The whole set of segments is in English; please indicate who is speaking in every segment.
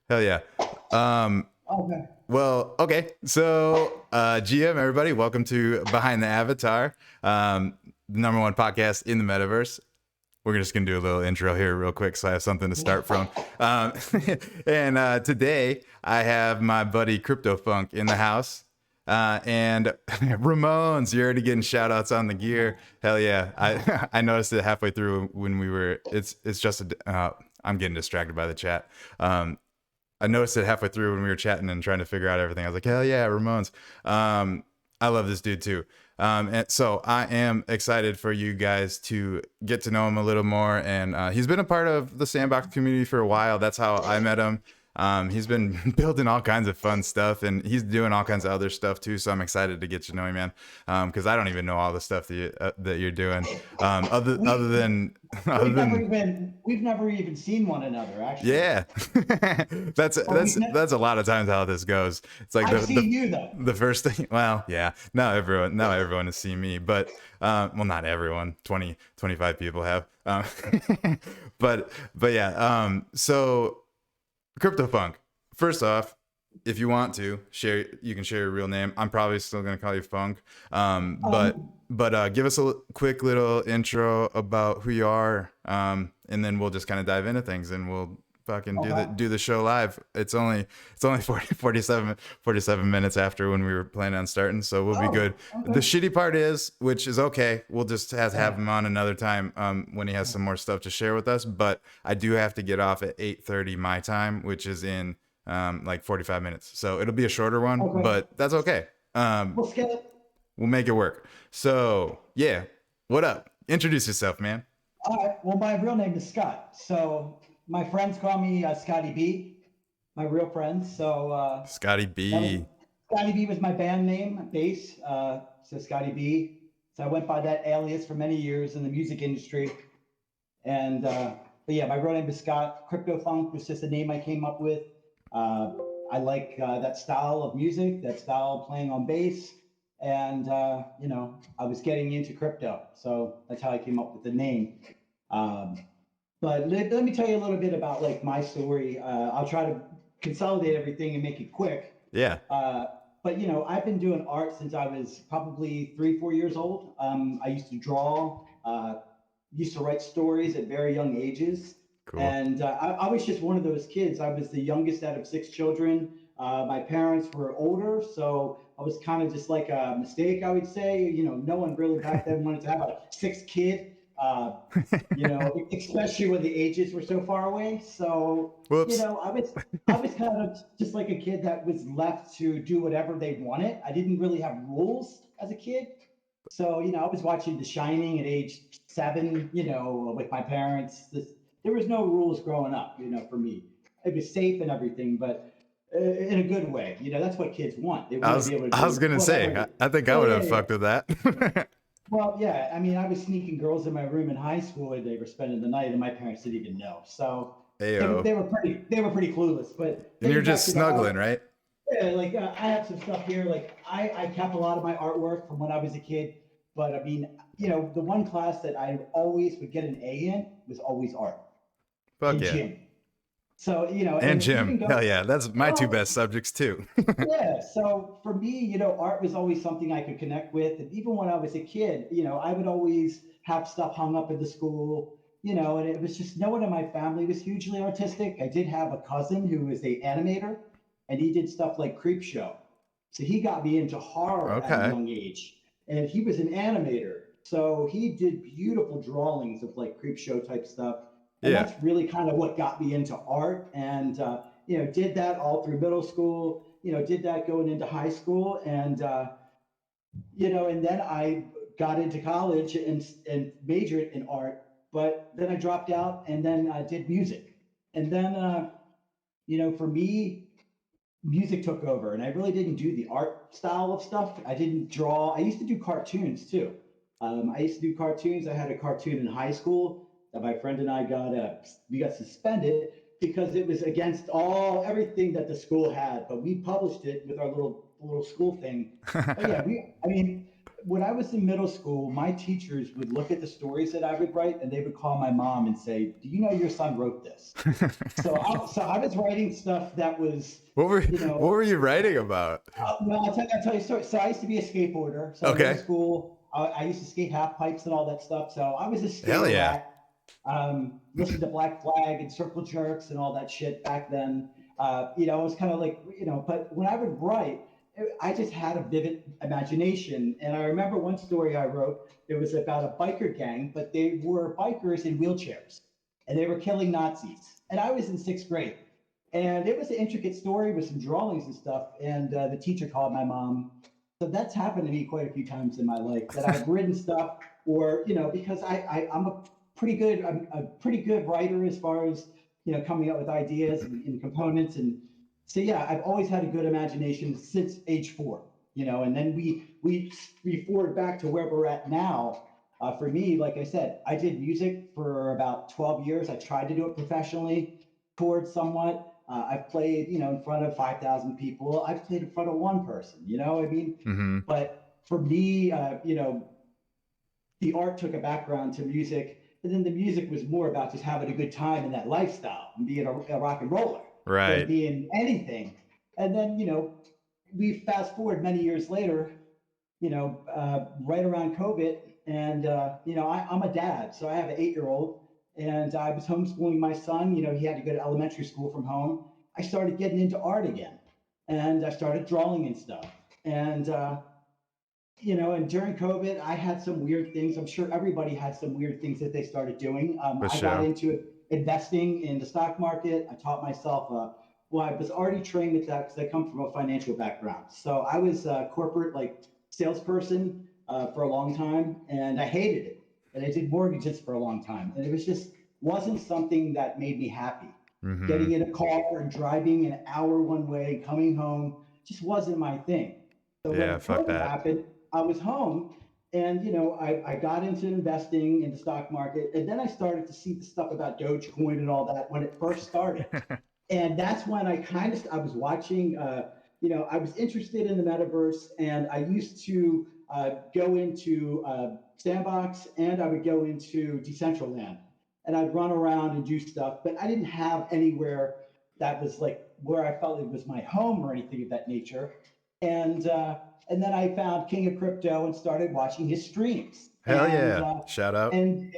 Speaker 1: Hell yeah. Um,
Speaker 2: Okay.
Speaker 1: well, okay. So, GM, everybody, welcome to Behind the Avatar, the number one podcast in the metaverse. We're just going to do a little intro here real quick so I have something to start from. Um, and today I have my buddy Cryptofunk in the house. And Ramones, you're already getting shout outs on the gear. Hell yeah. I noticed it halfway through when we were, it's just, I'm getting distracted by the chat. I noticed it halfway through when we were chatting and trying to figure out everything. I was like, hell yeah, Ramones. I love this dude too. And so I am excited for you guys to get to know him a little more. And he's been a part of the Sandbox community for a while. That's how I met him. He's been building all kinds of fun stuff, and he's doing all kinds of other stuff too. So I'm excited to get to know you, man. Because I don't even know all the stuff that you're doing. Other
Speaker 2: We
Speaker 1: other than other
Speaker 2: we've never
Speaker 1: than
Speaker 2: even we've never even seen one another actually.
Speaker 1: yeah, that's
Speaker 2: Or
Speaker 1: that's that's a lot of times how this goes. It's like
Speaker 2: I've
Speaker 1: the
Speaker 2: seen
Speaker 1: the
Speaker 2: you though.
Speaker 1: the first thing. Well, yeah, not everyone has seen me, but well, not everyone. 25 people have. But yeah. So Cryptofunk. First off, if you want to share, you can share your real name. I'm probably still gonna call you Funk. But
Speaker 2: Um,
Speaker 1: give us a quick little intro about who you are, and then we'll just kind of dive into things, and we'll fucking do the
Speaker 2: okay.
Speaker 1: do the show live. It's only 47 minutes after when we were planning on starting, so we'll be good.
Speaker 2: Oh,
Speaker 1: The
Speaker 2: okay.
Speaker 1: shitty part is, which is okay, we'll just have
Speaker 2: Yeah.
Speaker 1: him on another time when he has some more stuff to share with us. But I do have to get off at 8:30 my time, which is in like 45 minutes. So it'll be a shorter one,
Speaker 2: Okay.
Speaker 1: but that's okay.
Speaker 2: We'll skip it.
Speaker 1: We'll make it work. So yeah, what up? Introduce yourself, man.
Speaker 2: All right. Well, my real name is Scott. So my friends call me Scotty B. My real friends. So
Speaker 1: Scotty
Speaker 2: that was
Speaker 1: B.
Speaker 2: Scotty B was my band name, bass. So Scotty B. So I went by that alias for many years in the music industry. And but yeah, my real name is Scott. Cryptofunk was just a name I came up with. Uh, I like that style of music, that style of playing on bass, and I was getting into crypto, so that's how I came up with the name. Um, but let me tell you a little bit about like my story. I'll try to consolidate everything and make it quick.
Speaker 1: Yeah.
Speaker 2: Uh, but I've been doing art since I was probably 3, 4 years old. I used to draw, used to write stories at very young ages.
Speaker 1: Cool.
Speaker 2: And I was just one of those kids. I was the youngest out of 6 children. My parents were older, so I was kind of just like a mistake, I would say. No one really back then wanted to have a sixth kid. Especially when the ages were so far away. So,
Speaker 1: Whoops.
Speaker 2: I was kind of just like a kid that was left to do whatever they wanted. I didn't really have rules as a kid. So, I was watching The Shining at age 7, with my parents. There was no rules growing up, for me. It was safe and everything, but in a good way. That's what kids want. They
Speaker 1: I
Speaker 2: want to
Speaker 1: was
Speaker 2: be able to
Speaker 1: I was
Speaker 2: do
Speaker 1: gonna
Speaker 2: whatever
Speaker 1: say
Speaker 2: they.
Speaker 1: I think I
Speaker 2: Yeah,
Speaker 1: would
Speaker 2: yeah,
Speaker 1: have
Speaker 2: yeah.
Speaker 1: fucked with that.
Speaker 2: Well, yeah. I mean, I was sneaking girls in my room in high school, and they were spending the night, and my parents didn't even know. So they,
Speaker 1: Ayo.
Speaker 2: they were pretty clueless. But
Speaker 1: And you're
Speaker 2: getting back
Speaker 1: just
Speaker 2: to the
Speaker 1: snuggling,
Speaker 2: art,
Speaker 1: right?
Speaker 2: yeah, like I have some stuff here. Like I kept a lot of my artwork from when I was a kid. But I mean, the one class that I always would get an A in was always art
Speaker 1: Fuck
Speaker 2: in
Speaker 1: yeah.
Speaker 2: gym. So
Speaker 1: And
Speaker 2: and
Speaker 1: Jim.
Speaker 2: even
Speaker 1: Hell
Speaker 2: go
Speaker 1: yeah. That's my two
Speaker 2: well,
Speaker 1: best subjects too.
Speaker 2: yeah. So for me, art was always something I could connect with. And even when I was a kid, I would always have stuff hung up in the school, and it was just no one in my family was hugely artistic. I did have a cousin who was a animator, and he did stuff like Creep Show. So he got me into horror at a
Speaker 1: Okay.
Speaker 2: young age. And he was an animator. So he did beautiful drawings of like Creep Show type stuff. And
Speaker 1: Yeah.
Speaker 2: that's really kind of what got me into art. And did that all through middle school, did that going into high school. And and then I got into college and majored in art, but then I dropped out and then I did music. And then for me, music took over, and I really didn't do the art style of stuff. I didn't draw. I used to do cartoons too. I used to do cartoons. I had a cartoon in high school that my friend and I got suspended because it was against everything that the school had. But we published it with our little school thing. But yeah, I mean, when I was in middle school, my teachers would look at the stories that I would write, and they would call my mom and say, "Do you know your son wrote this?" So I was writing stuff that was, you
Speaker 1: what
Speaker 2: know,
Speaker 1: were you writing about?
Speaker 2: well, I'll tell you a story. So I used to be a skateboarder. So in middle
Speaker 1: Okay.
Speaker 2: school, I used to skate half pipes and all that stuff. So I was a
Speaker 1: Hell
Speaker 2: skater
Speaker 1: yeah.
Speaker 2: rat. Listened to Black Flag and Circle Jerks and all that shit back then. It was kind of like, but when I would write, I just had a vivid imagination. And I remember one story I wrote, it was about a biker gang, but they were bikers in wheelchairs and they were killing Nazis. And I was in sixth grade. And it was an intricate story with some drawings and stuff. And the teacher called my mom. So that's happened to me quite a few times in my life that I've written stuff, or because I'm a pretty good writer as far as coming up with ideas and components. And so yeah, I've always had a good imagination since age 4. And then we forward back to where we're at now. For me, like I said, I did music for about 12 years. I tried to do it professionally, toured somewhat. I've played, in front of 5,000 people. I've played in front of one person. I mean,
Speaker 1: Mm-hmm.
Speaker 2: but for me, the art took a background to music, and then the music was more about just having a good time in that lifestyle and being a rock and roller than
Speaker 1: Right.
Speaker 2: being anything. And then, we fast forward many years later, right around COVID, and I'm a dad, so I have an 8-year-old, and I was homeschooling my son. He had to go to elementary school from home. I started getting into art again, and I started drawing and stuff. And during COVID, I had some weird things. I'm sure everybody had some weird things that they started doing.
Speaker 1: For
Speaker 2: I got
Speaker 1: sure.
Speaker 2: into investing in the stock market. I taught myself. Well, I was already trained with that because I come from a financial background. So I was a corporate like salesperson for a long time, and I hated it. And I did mortgages for a long time, and it was just wasn't something that made me happy.
Speaker 1: Mm-hmm.
Speaker 2: Getting in a car and driving an hour one way, coming home, just wasn't my thing. So
Speaker 1: Yeah,
Speaker 2: when
Speaker 1: fuck
Speaker 2: COVID
Speaker 1: that.
Speaker 2: happened, I was home, and I got into investing in the stock market, and then I started to see the stuff about Dogecoin and all that when it first started. And that's when I was watching, I was interested in the metaverse, and I used to go into Sandbox, and I would go into Decentraland, and I'd run around and do stuff, but I didn't have anywhere that was like where I felt it was my home or anything of that nature. And uh, and then I found King of Crypto and started watching his streams.
Speaker 1: Hell yeah. Shout out.
Speaker 2: And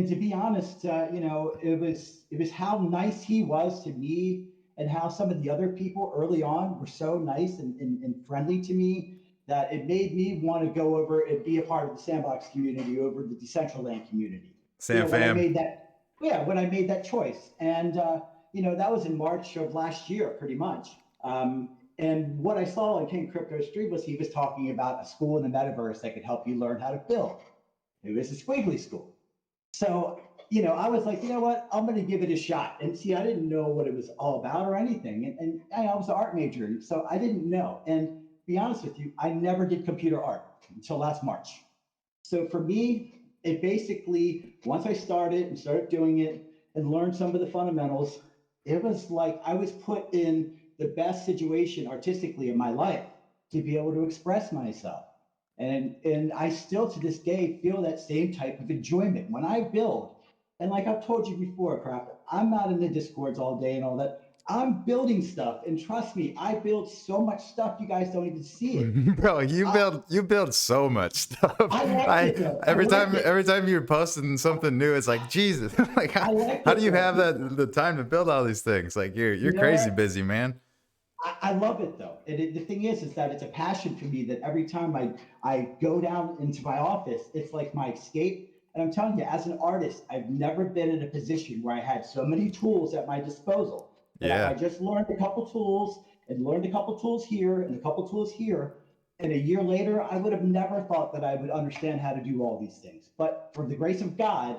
Speaker 2: to be honest, it was how nice he was to me, and how some of the other people early on were so nice and friendly to me, that it made me want to go over and be a part of the Sandbox community over the Decentraland community.
Speaker 1: Sam
Speaker 2: When I
Speaker 1: fam.
Speaker 2: made that, yeah, when I made that choice, and that was in March of last year, pretty much. And what I saw on King Crypto Stream was he was talking about a school in the metaverse that could help you learn how to build. It was a Squiggly school. So, I was like, you know what? I'm going to give it a shot. And see, I didn't know what it was all about or anything. And I was an art major, so I didn't know. And to be honest with you, I never did computer art until last March. So for me, it basically, once I started doing it and learned some of the fundamentals, it was like I was put in the best situation artistically in my life to be able to express myself. And I still to this day feel that same type of enjoyment when I build. And like I've told you before, Craft, I'm not in the discords all day and all that. I'm building stuff, and trust me, I build so much stuff you guys don't even see it.
Speaker 1: Bro,
Speaker 2: I,
Speaker 1: you build so much stuff.
Speaker 2: I like
Speaker 1: I
Speaker 2: it though. I
Speaker 1: every
Speaker 2: like
Speaker 1: time
Speaker 2: it.
Speaker 1: every time you're posting something new, it's like Jesus. Like
Speaker 2: I like
Speaker 1: how do
Speaker 2: it
Speaker 1: you
Speaker 2: though.
Speaker 1: have the time to build all these things? Like you're
Speaker 2: You know
Speaker 1: crazy
Speaker 2: what?
Speaker 1: busy, man.
Speaker 2: I love it though. And the thing is that it's a passion for me that every time I go down into my office, it's like my escape. And I'm telling you, as an artist, I've never been in a position where I had so many tools at my disposal that if I
Speaker 1: Yeah.
Speaker 2: just learned a couple tools and learned a couple tools here and a couple tools here, and a year later, I would have never thought that I would understand how to do all these things. But for the grace of God,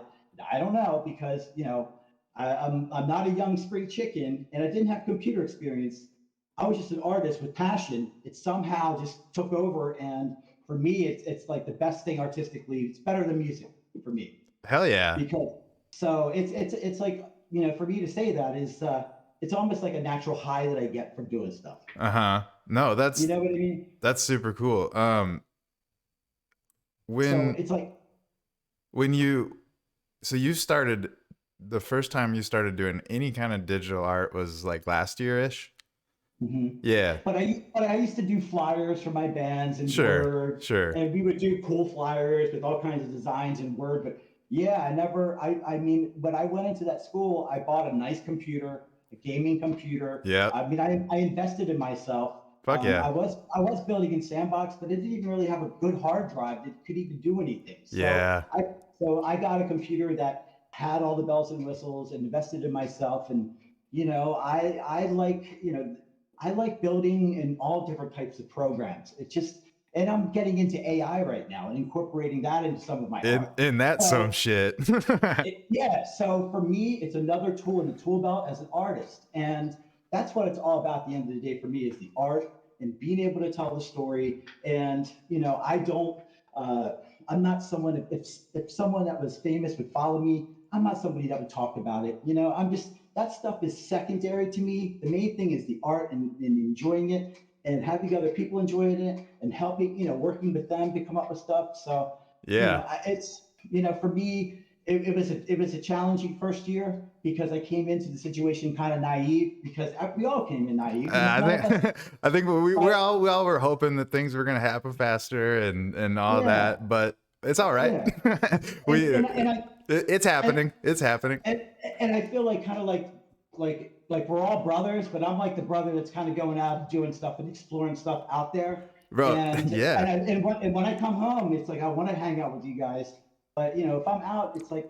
Speaker 2: I don't know, because I'm not a young spring chicken, and I didn't have computer experience. I was just an artist with passion. It somehow just took over, and for me, it's like the best thing artistically. It's better than music for me,
Speaker 1: Hell yeah.
Speaker 2: because so it's like, for me to say that is it's almost like a natural high that I get from doing stuff.
Speaker 1: Uh-huh. No,
Speaker 2: You know what I mean?
Speaker 1: that's super cool.
Speaker 2: So
Speaker 1: When
Speaker 2: it's like,
Speaker 1: when you so you started the first time you started doing any kind of digital art was like last year ish.
Speaker 2: mhm.
Speaker 1: Yeah,
Speaker 2: But I used to do flyers for my bands in
Speaker 1: sure,
Speaker 2: Word,
Speaker 1: sure.
Speaker 2: and we would do cool flyers with all kinds of designs in Word. But yeah, I mean, when I went into that school, I bought a nice computer, a gaming computer.
Speaker 1: Yep.
Speaker 2: I mean, I invested in myself.
Speaker 1: Fuck yeah.
Speaker 2: I was building in Sandbox, but it didn't even really have a good hard drive that could even do anything.
Speaker 1: Yeah.
Speaker 2: So I got a computer that had all the bells and whistles and invested in myself. And I like, I like building in all different types of programs. It's just, and I'm getting into AI right now and incorporating that into some of my art.
Speaker 1: In that some
Speaker 2: So
Speaker 1: shit.
Speaker 2: yeah, so for me, it's another tool in the tool belt as an artist. And that's what it's all about at the end of the day for me is the art and being able to tell the story. And, I don't, uh, I'm not someone, if someone that was famous would follow me, I'm not somebody that would talk about it. I'm just, that stuff is secondary to me. The main thing is the art and enjoying it and having other people enjoying it and helping, working with them to come up with stuff. So,
Speaker 1: Yeah.
Speaker 2: it's, for me, it was a challenging first year because I came into the situation kind of naive because we all came in naive.
Speaker 1: I
Speaker 2: None of us,
Speaker 1: think I think we
Speaker 2: but
Speaker 1: all were hoping that things were gonna happen faster and all
Speaker 2: yeah,
Speaker 1: that, but it's all right.
Speaker 2: yeah,
Speaker 1: we
Speaker 2: and and and I
Speaker 1: it's
Speaker 2: and
Speaker 1: happening. It's happening,
Speaker 2: and, and I feel like kind of like we're all brothers, but I'm like the brother that's kind of going out doing stuff and exploring stuff out there.
Speaker 1: bro.
Speaker 2: And
Speaker 1: Yeah,
Speaker 2: when I come home, it's like I want to hang out with you guys, but if I'm out, it's like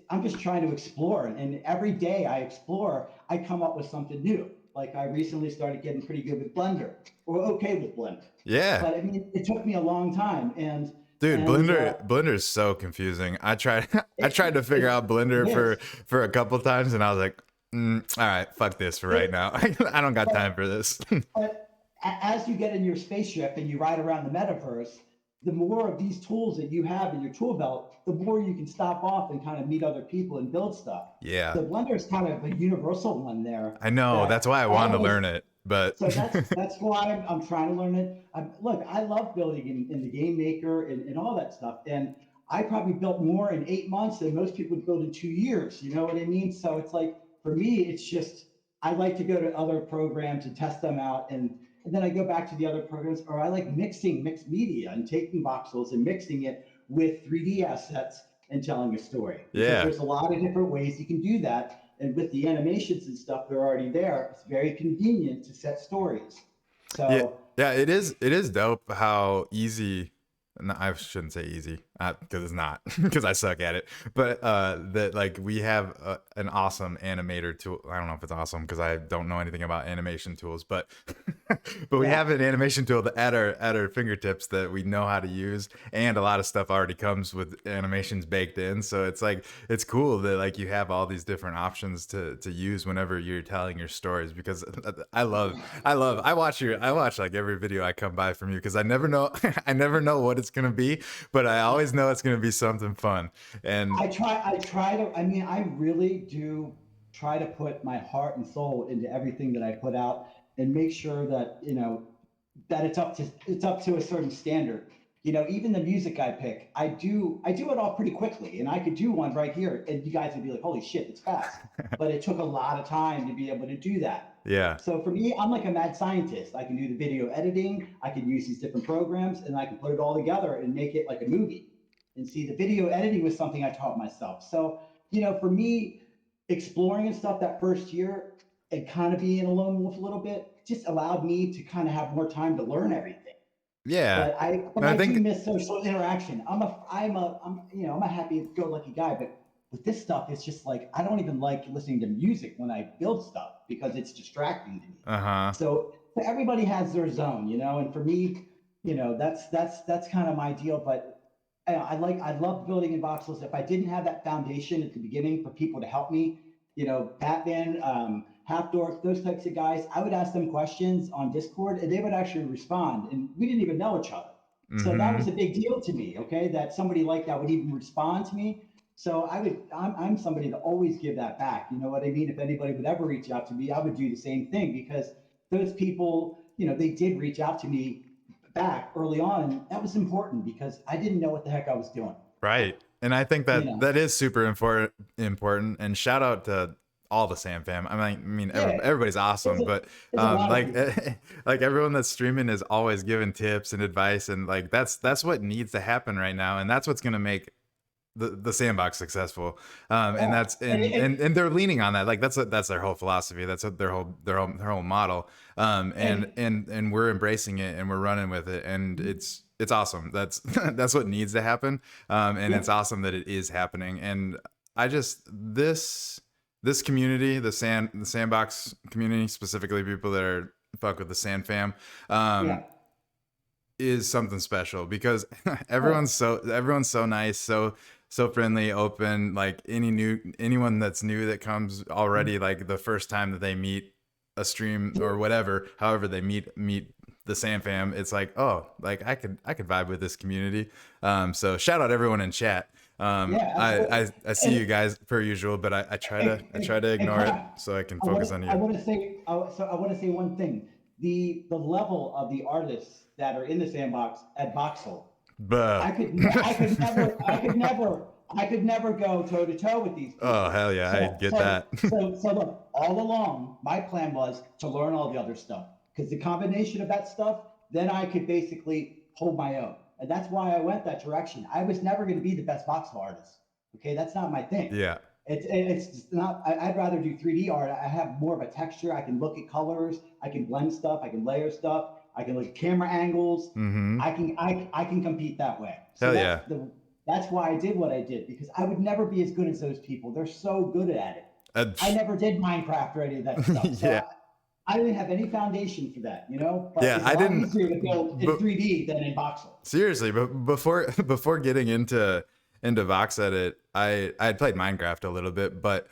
Speaker 2: I'm just trying to explore, and every day I explore, I come up with something new. Like I recently started getting pretty good with Blender, or okay with Blender,
Speaker 1: yeah.
Speaker 2: but I mean, it took me a long time, and
Speaker 1: Dude,
Speaker 2: and
Speaker 1: Blender is so confusing. I tried I
Speaker 2: it,
Speaker 1: tried to figure
Speaker 2: it
Speaker 1: out
Speaker 2: it
Speaker 1: Blender
Speaker 2: is.
Speaker 1: for a couple times, and I was like, all right, fuck this for right
Speaker 2: It,
Speaker 1: now. I don't got time
Speaker 2: but
Speaker 1: for this.
Speaker 2: but as you get in your spaceship and you ride around the metaverse, the more of these tools that you have in your tool belt, the more you can stop off and kind of meet other people and build stuff.
Speaker 1: Yeah,
Speaker 2: So Blender is kind of a universal one there
Speaker 1: I know. That's
Speaker 2: that
Speaker 1: why I
Speaker 2: all
Speaker 1: wanted to
Speaker 2: of us.
Speaker 1: learn it, but
Speaker 2: So that's why I'm trying to learn it. Look, I love building in the game maker and all that stuff. And I probably built more in 8 months than most people would build in 2 years. You know what I mean? So it's like for me, it's just I like to go to other programs and test them out, and then I go back to the other programs, or I like mixing mixed media and taking voxels and mixing it with 3D assets and telling a story because
Speaker 1: yeah.
Speaker 2: there's a lot of different ways you can do that. And with the animations and stuff, they're already there. It's very convenient to set stories.
Speaker 1: Yeah,
Speaker 2: So
Speaker 1: yeah, it is. It is dope how easy. No, I shouldn't say easy because it's not because I suck at it. But that like we have an awesome animator tool. I don't know if it's awesome because I don't know anything about animation tools, but but we
Speaker 2: yeah,
Speaker 1: have an animation tool at our fingertips that we know how to use, and a lot of stuff already comes with animations baked in. So it's like it's cool that like you have all these different options to use whenever you're telling your stories because I watch like every video I come by from you because I never know I never know what it's gonna be, but I always know it's gonna be something fun. And
Speaker 2: I mean, I really do try to put my heart and soul into everything that I put out and make sure that, that it's up to a certain standard. Even the music I pick, I do it all pretty quickly, and I could do one right here, and you guys would be like, "Holy shit, it's fast!" But it took a lot of time to be able to do that.
Speaker 1: yeah,
Speaker 2: So for me, I'm like a mad scientist. I can do the video editing, I can use these different programs, and I can put it all together and make it like a movie. And see, the video editing was something I taught myself. So, for me, exploring and stuff that first year and kind of being a lone wolf a little bit just allowed me to kind of have more time to learn everything.
Speaker 1: yeah.
Speaker 2: But
Speaker 1: And I
Speaker 2: I do
Speaker 1: think
Speaker 2: miss social interaction. I'm a happy-go-lucky guy, but with this stuff, it's just like I don't even like listening to music when I build stuff because it's distracting to me.
Speaker 1: uh huh.
Speaker 2: So everybody has their zone, and for me, that's kind of my deal. But I love building in voxels. If I didn't have that foundation at the beginning for people to help me, Batman, Half Dork, those types of guys, I would ask them questions on Discord, and they would actually respond, and we didn't even know each other. So that
Speaker 1: Mm-hmm.
Speaker 2: was a big deal to me. Okay, that somebody like that would even respond to me. So I'm somebody to always give that back. You know what I mean? If anybody would ever reach out to me, I would do the same thing because those people, they did reach out to me back early on, that was important because I didn't know what the heck I was doing.
Speaker 1: Right. And I think
Speaker 2: You
Speaker 1: that
Speaker 2: know,
Speaker 1: that is super important. And shout out to all the Sam fam. I mean,
Speaker 2: yeah,
Speaker 1: everybody's awesome, but
Speaker 2: there's a lot of
Speaker 1: like
Speaker 2: people.
Speaker 1: like everyone that's streaming is always giving tips and advice, and like that's what needs to happen right now, and that's what's gonna make the sandbox successful. And
Speaker 2: Yeah,
Speaker 1: that's and they're leaning on that. Like that's their whole philosophy. That's what their whole model. And
Speaker 2: and
Speaker 1: and we're embracing it and we're running with it, and it's awesome. That's that's what needs to happen. And
Speaker 2: yeah,
Speaker 1: it's awesome that it is happening. And I just this community, the sandbox community, specifically people that are fuck with the sand fam,
Speaker 2: yeah.
Speaker 1: is something special because
Speaker 2: Oh,
Speaker 1: everyone's so nice, so friendly, open. Like anyone that's new that comes already, like the first time that they meet a stream or whatever, however they meet the Sam fam, it's like, oh, like I could vibe with this community. So shout out everyone in chat.
Speaker 2: yeah, absolutely.
Speaker 1: I see
Speaker 2: And
Speaker 1: you guys per usual, but I try to
Speaker 2: and
Speaker 1: ignore it
Speaker 2: crap.
Speaker 1: so I can focus on
Speaker 2: I
Speaker 1: you.
Speaker 2: want to say so I want to say one thing. The level of the artists that are in the sandbox at Voxel,
Speaker 1: Buh.
Speaker 2: I could never go toe to toe with these
Speaker 1: Oh
Speaker 2: people.
Speaker 1: hell yeah, I get that.
Speaker 2: So look, all along, my plan was to learn all the other stuff because the combination of that stuff, then I could basically hold my own, and that's why I went that direction. I was never going to be the best voxel artist. Okay, that's not my thing.
Speaker 1: Yeah.
Speaker 2: It's not. I'd rather do 3D art. I have more of a texture. I can look at colors. I can blend stuff. I can layer stuff. I can look at camera angles.
Speaker 1: Mm-hmm.
Speaker 2: I can compete that way. So
Speaker 1: Hell yeah.
Speaker 2: that's why I did what I did because I would never be as good as those people. They're so good at it. I
Speaker 1: Uh,
Speaker 2: never did Minecraft or any of that stuff. So
Speaker 1: yeah.
Speaker 2: I didn't have any foundation for that, you know. But
Speaker 1: Yeah,
Speaker 2: it's a
Speaker 1: I
Speaker 2: lot
Speaker 1: didn't.
Speaker 2: easier to build in
Speaker 1: But
Speaker 2: 3D than in voxel.
Speaker 1: seriously, but before getting into Vox Edit, I had played Minecraft a little bit, but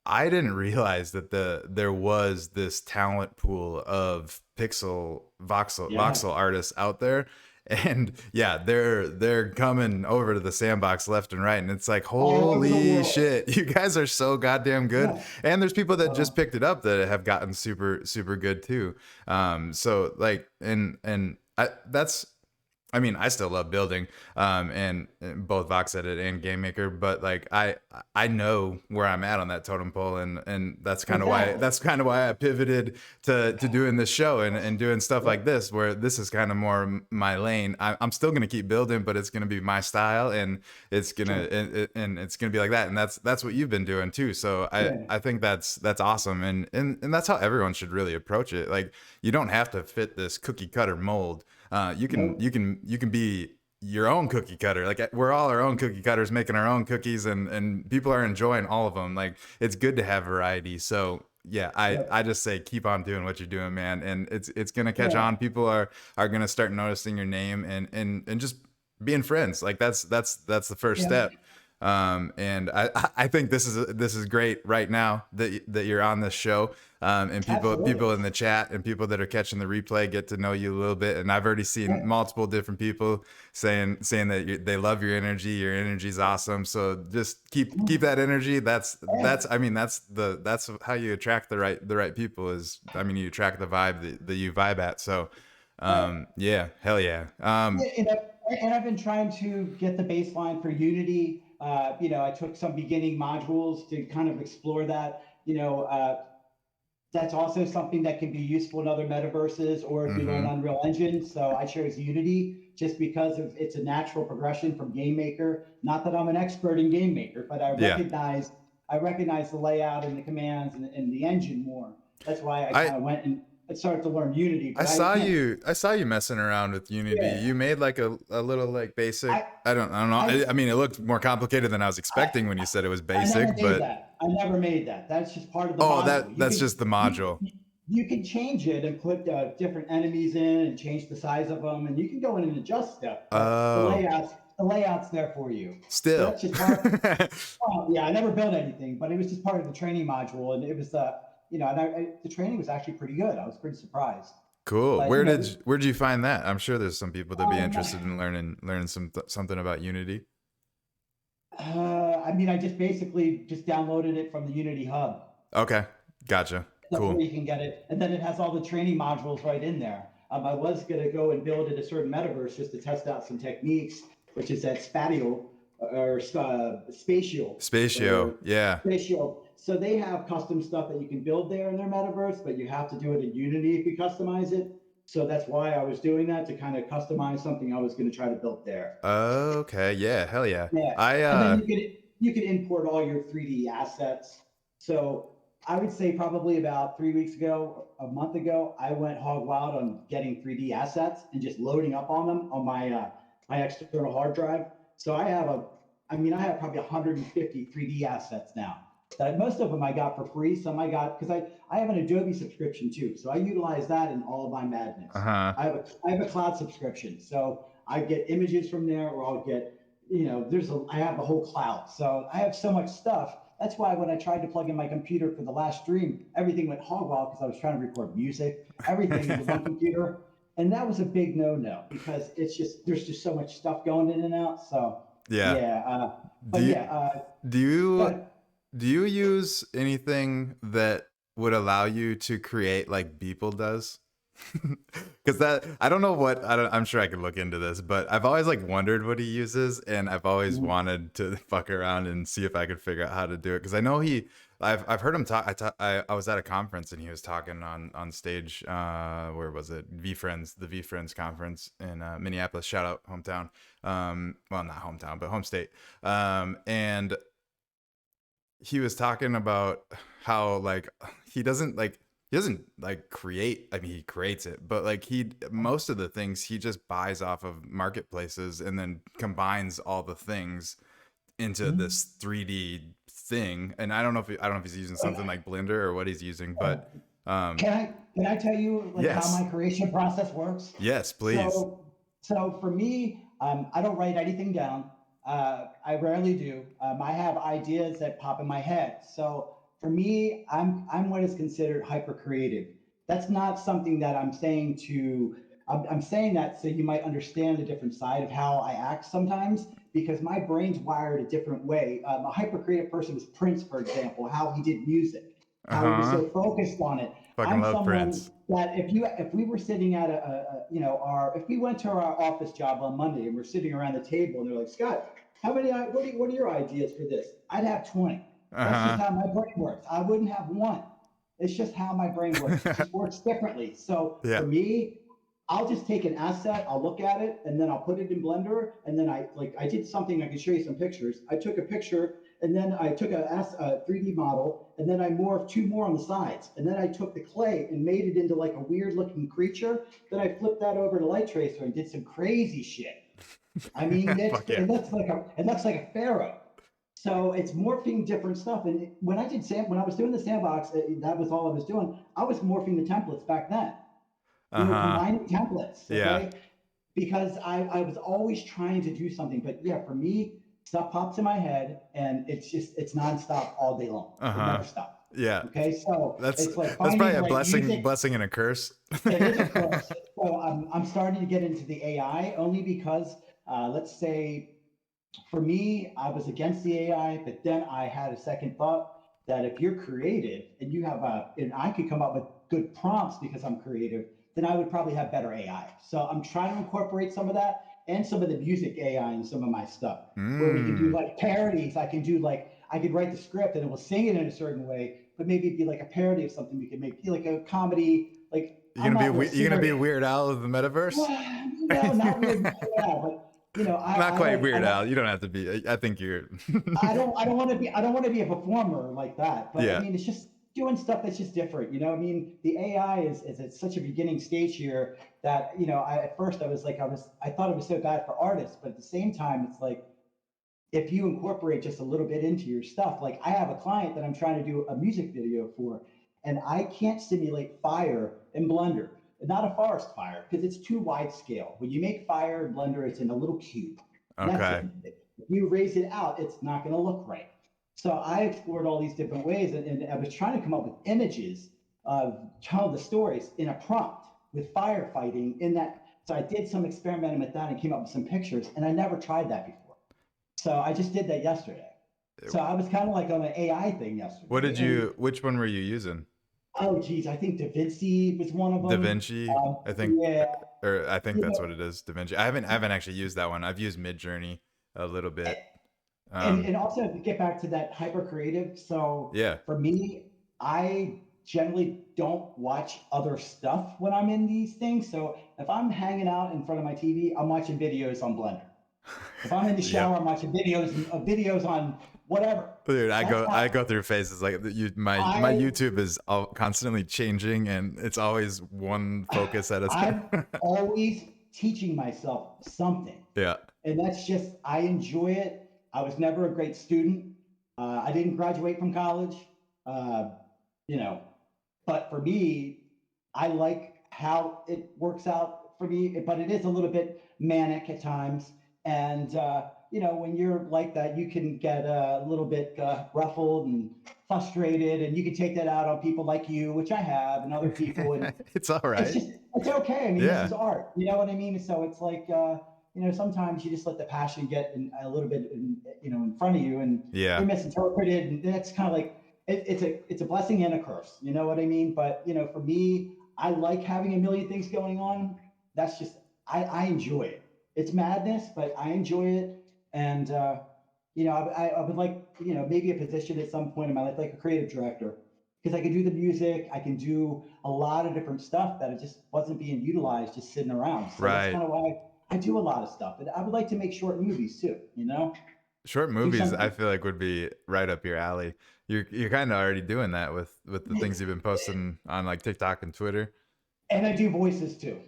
Speaker 1: I didn't realize that there was this talent pool of
Speaker 2: Yeah,
Speaker 1: voxel artists out there. And yeah, they're coming over to the sandbox left and right, and it's like,
Speaker 2: all over the
Speaker 1: holy
Speaker 2: world.
Speaker 1: shit, you guys are so goddamn good.
Speaker 2: Yeah.
Speaker 1: And there's people that just
Speaker 2: Well,
Speaker 1: picked it up that have gotten super good too. So like, and that's, I mean, I still love building, and both Vox Edit and Game Maker, but like I know where I'm at on that totem pole, and
Speaker 2: exactly.
Speaker 1: that's kind of why I pivoted to doing this show and doing stuff
Speaker 2: Yeah.
Speaker 1: like this, where this is kind of more my lane. I'm still gonna keep building, but it's gonna be my style, and it's gonna
Speaker 2: Sure.
Speaker 1: and it's gonna be like that, and that's what you've been doing too. So
Speaker 2: Yeah.
Speaker 1: I think that's awesome, and that's how everyone should really approach it. Like you don't have to fit this cookie cutter mold.
Speaker 2: Nope.
Speaker 1: You can be your own cookie cutter. Like we're all our own cookie cutters, making our own cookies, and people are enjoying all of them. Like it's good to have variety. So yeah, I
Speaker 2: Yep.
Speaker 1: just say keep on doing what you're doing, man, and it's gonna catch
Speaker 2: Yeah.
Speaker 1: on. People are gonna start noticing your name and just being friends. Like that's the first
Speaker 2: Yeah.
Speaker 1: step. And I think this is great right now that you're on this show. And
Speaker 2: Absolutely.
Speaker 1: people in the chat and people that are catching the replay get to know you a little bit. And I've already seen
Speaker 2: Yeah.
Speaker 1: multiple different people saying that they love your energy. Your energy's awesome. So just keep that energy.
Speaker 2: Yeah.
Speaker 1: I mean that's how you attract the right people. Is I mean you attract the vibe that you vibe at. So
Speaker 2: Right.
Speaker 1: yeah, hell yeah.
Speaker 2: Yeah, and I've been trying to get the baseline for Unity. I took some beginning modules to kind of explore that. That's also something that can be useful in other metaverses or if you learn
Speaker 1: Mm-hmm.
Speaker 2: Unreal Engine. So I chose Unity just because of it's a natural progression from Game Maker. Not that I'm an expert in Game Maker, but
Speaker 1: Yeah.
Speaker 2: I recognize the layout and the commands and the engine more. That's why I
Speaker 1: I
Speaker 2: kind of went and started to learn Unity. But I can't.
Speaker 1: I saw you messing around with Unity.
Speaker 2: Yeah,
Speaker 1: You made like a little like basic.
Speaker 2: I
Speaker 1: I don't know.
Speaker 2: I
Speaker 1: I mean, it looked more complicated than I was
Speaker 2: I
Speaker 1: expecting when you said it was
Speaker 2: I never
Speaker 1: basic,
Speaker 2: made
Speaker 1: but
Speaker 2: that. I never made that. That's just part of the
Speaker 1: oh,
Speaker 2: module.
Speaker 1: that's just the module.
Speaker 2: You can change it and put different enemies in and change the size of them, and you can go in and adjust stuff. But
Speaker 1: Oh,
Speaker 2: the layouts there for you. So
Speaker 1: still.
Speaker 2: that's just part. Well, yeah, I never built anything, but it was just part of the training module, and it was the training was actually pretty good. I was pretty surprised.
Speaker 1: Cool.
Speaker 2: But
Speaker 1: Where did you find that? I'm sure there's some people that be
Speaker 2: um,
Speaker 1: interested in learning something about Unity.
Speaker 2: I mean, I just basically just downloaded it from the Unity Hub.
Speaker 1: Okay, gotcha.
Speaker 2: That's where
Speaker 1: Cool.
Speaker 2: you can get it. And then it has all the training modules right in there. I was going to go and build in a certain metaverse just to test out some techniques, which is that spatial or spatial
Speaker 1: Spatio,
Speaker 2: or
Speaker 1: yeah.
Speaker 2: spatial. So they have custom stuff that you can build there in their metaverse, but you have to do it in Unity if you customize it. So that's why I was doing that, to kind of customize something I was going to try to build there.
Speaker 1: Okay, yeah, hell yeah.
Speaker 2: Yeah,
Speaker 1: I
Speaker 2: and then you could import all your 3D assets. So I would say probably about 3 weeks ago, a month ago, I went hog wild on getting 3D assets and just loading up on them on my external hard drive. So I have probably 150 3D assets now. That most of them I got for free. Some I got because I have an Adobe subscription too, so I utilize that in all of my madness.
Speaker 1: uh-huh.
Speaker 2: I have a cloud subscription, so I get images from there, or I'll get, I have the whole cloud. So I have so much stuff. That's why when I tried to plug in my computer for the last stream, everything went hog wild because I was trying to record music, everything into one computer. And that was a big no because there's just so much stuff going in and out. So
Speaker 1: Yeah.
Speaker 2: yeah,
Speaker 1: Do
Speaker 2: but
Speaker 1: you,
Speaker 2: yeah,
Speaker 1: do you
Speaker 2: but
Speaker 1: do you use anything that would allow you to create like Beeple does? Because that I don't know what I'm sure I could look into this, but I've always like wondered what he uses, and I've always wanted to fuck around and see if I could figure out how to do it. Because I know I've heard him talk. I was at a conference and he was talking on stage. Where was it? The V Friends conference in Minneapolis. Shout out hometown. Well, not hometown, but home state. And he was talking about how like he doesn't like create. I mean, he creates it, but like most of the things he just buys off of marketplaces and then combines all the things into this 3D thing. And I don't know if he's using something like Blender or what he's using, but
Speaker 2: can I tell you like how
Speaker 1: yes,
Speaker 2: my creation process works?
Speaker 1: yes, please.
Speaker 2: So for me, I don't write anything down. I rarely do. I have ideas that pop in my head. So for me, I'm what is considered hyper creative. That's not something that I'm saying to. I'm saying that so you might understand the different side of how I act sometimes, because my brain's wired a different way. A hyper creative person was Prince, for example, how he did music,
Speaker 1: Uh
Speaker 2: how he was
Speaker 1: huh.
Speaker 2: so focused on it.
Speaker 1: Fucking
Speaker 2: I'm
Speaker 1: love
Speaker 2: someone
Speaker 1: Prince.
Speaker 2: that if we were sitting at if we went to our office job on Monday and we're sitting around the table and they're like, Scott, what are your ideas for this? I'd have 20.
Speaker 1: Uh
Speaker 2: That's just
Speaker 1: huh.
Speaker 2: how my brain works. I wouldn't have one. It's just how my brain works. It just works differently. So
Speaker 1: Yeah.
Speaker 2: for me, I'll just take an asset, I'll look at it, and then I'll put it in Blender. And then I did something, I can show you some pictures. I took a picture and then I took a 3D model, and then I morphed two more on the sides. And then I took the clay and made it into like a weird looking creature. Then I flipped that over to Light Tracer and did some crazy shit. I mean,
Speaker 1: Fuck yeah.
Speaker 2: it looks like a pharaoh. So it's morphing different stuff. And when I was doing the sandbox, that was all I was doing. I was morphing the templates back then. We
Speaker 1: Uh
Speaker 2: were
Speaker 1: huh.
Speaker 2: combining templates,
Speaker 1: Yeah.
Speaker 2: okay? Because I was always trying to do something. But yeah, for me, stuff pops in my head and it's nonstop all day long.
Speaker 1: Uh
Speaker 2: It
Speaker 1: huh.
Speaker 2: never stops.
Speaker 1: Yeah.
Speaker 2: Okay, so
Speaker 1: That's
Speaker 2: it's like
Speaker 1: that's
Speaker 2: finding
Speaker 1: probably
Speaker 2: the
Speaker 1: a
Speaker 2: right music.
Speaker 1: blessing and a curse.
Speaker 2: It is a curse. So I'm starting to get into the AI only because, let's say, for me, I was against the AI, but then I had a second thought that if you're creative and and I could come up with good prompts because I'm creative, then I would probably have better AI. So I'm trying to incorporate some of that and some of the music AI in some of my stuff, where we can do
Speaker 1: Mm.
Speaker 2: like parodies. I could write the script and it will sing it in a certain way, but maybe it'd be like a parody of something we could make, like a comedy. Like I'm not real
Speaker 1: You gonna be
Speaker 2: serious.
Speaker 1: Weird Al of the metaverse?
Speaker 2: No, not weird. Yeah, but
Speaker 1: Not
Speaker 2: I
Speaker 1: quite
Speaker 2: like
Speaker 1: Weird Al. You don't have to be. I think you're.
Speaker 2: I don't want to be a performer like that. But I
Speaker 1: Yeah.
Speaker 2: mean, it's just doing stuff that's just different. I mean, the AI is at such a beginning stage here that at first I thought it was so bad for artists, but at the same time, it's like if you incorporate just a little bit into your stuff. Like I have a client that I'm trying to do a music video for, and I can't simulate fire in Blender. Not a forest fire because it's too wide scale. When you make fire in Blender, it's in a little cube, and that's it.
Speaker 1: Okay.
Speaker 2: If you raise it out, it's not going to look right. So I explored all these different ways, and I was trying to come up with images of telling the stories in a prompt with firefighting in that. So I did some experimenting with that and came up with some pictures, and I never tried that before. So I just did that yesterday. So I was kind of like on an AI thing
Speaker 1: What
Speaker 2: yesterday,
Speaker 1: did
Speaker 2: and
Speaker 1: you? Which one were you using?
Speaker 2: Oh, geez, I think Da Vinci was one of
Speaker 1: Da
Speaker 2: them.
Speaker 1: Vinci, I think,
Speaker 2: Yeah,
Speaker 1: or I think
Speaker 2: you
Speaker 1: that's
Speaker 2: know,
Speaker 1: what it is. Da Vinci. I haven't actually used that one. I've used Midjourney a little bit.
Speaker 2: and also to get back to that hyper creative. So
Speaker 1: Yeah.
Speaker 2: for me, I generally don't watch other stuff when I'm in these things. So if I'm hanging out in front of my TV, I'm watching videos on Blender. If I'm in the
Speaker 1: Yep.
Speaker 2: shower, I'm watching videos on whatever.
Speaker 1: Dude, I
Speaker 2: That's
Speaker 1: go
Speaker 2: how
Speaker 1: I go through phases like my
Speaker 2: I
Speaker 1: YouTube is constantly changing and it's always one focus at a
Speaker 2: I'm
Speaker 1: time.
Speaker 2: always teaching myself something.
Speaker 1: Yeah.
Speaker 2: And that's just, I enjoy it. I was never a great student. I didn't graduate from college, uh, you know, but for me, I like how it works out for me, but it is a little bit manic at times. And, when you're like that, you can get a little bit ruffled and frustrated, and you can take that out on people like you, which I have, and other people. And
Speaker 1: It's all
Speaker 2: it's
Speaker 1: right.
Speaker 2: just, it's okay. I mean, this
Speaker 1: Yeah.
Speaker 2: is art. You know what I mean? So it's like, sometimes you just let the passion get a little bit, in front of you, and
Speaker 1: Yeah.
Speaker 2: you're misinterpreted, and that's kind of like it's a blessing and a curse. You know what I mean? But for me, I like having a million things going on. That's just I enjoy it. It's madness, but I enjoy it, and I would like maybe a position at some point in my life like a creative director, because I can do the music, I can do a lot of different stuff that it just wasn't being utilized, just sitting around. So that's
Speaker 1: Right.
Speaker 2: kind of why I do a lot of stuff. And I would like to make short movies too.
Speaker 1: Short
Speaker 2: Do
Speaker 1: movies I
Speaker 2: something,
Speaker 1: feel like would be right up your alley. You're kind of already doing that with the things you've been posting on like TikTok and Twitter.
Speaker 2: and I do voices too,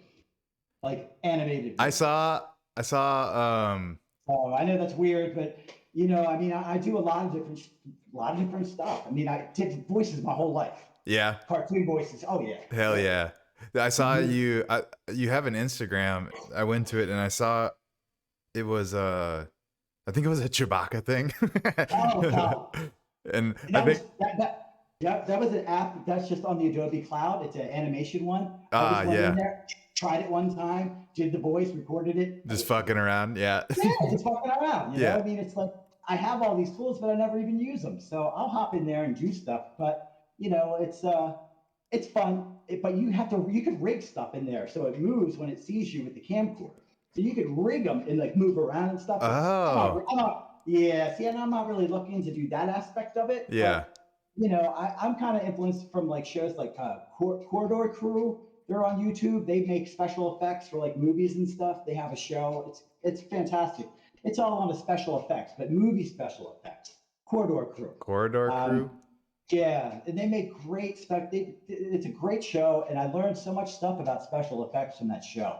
Speaker 2: like animated
Speaker 1: I
Speaker 2: voices.
Speaker 1: saw I saw
Speaker 2: So I know that's weird, but I mean, I do a lot of different stuff. I mean, I did voices my whole life,
Speaker 1: yeah.
Speaker 2: cartoon voices. Oh yeah,
Speaker 1: Hell
Speaker 2: yeah.
Speaker 1: yeah. I saw
Speaker 2: Mm-hmm.
Speaker 1: you have an Instagram. I went to it and I saw it was I think it was a Chewbacca thing.
Speaker 2: Oh wow.
Speaker 1: And
Speaker 2: And
Speaker 1: I
Speaker 2: that
Speaker 1: think
Speaker 2: was that was an app that's just on the Adobe Cloud. It's an animation one. I just went in
Speaker 1: yeah,
Speaker 2: there, tried it one time, did the voice, recorded it.
Speaker 1: just fucking around. Yeah.
Speaker 2: Yeah, just fucking around.
Speaker 1: Yeah.
Speaker 2: I mean, it's like I have all these tools, but I never even use them. So I'll hop in there and do stuff. But it's fun. But you could rig stuff in there so it moves when it sees you with the camcorder. So you could rig them and like move around and stuff. But
Speaker 1: Oh.
Speaker 2: yeah. See, and I'm not really looking to do that aspect of it.
Speaker 1: Yeah.
Speaker 2: But I'm kind of influenced from like shows like Corridor Crew. They're on YouTube. They make special effects for like movies and stuff. They have a show. It's fantastic. It's all on the special effects, but movie special effects. Corridor Crew.
Speaker 1: Corridor Crew.
Speaker 2: Um, yeah, and they make great stuff. It's a great show, and I learned so much stuff about special effects from that show.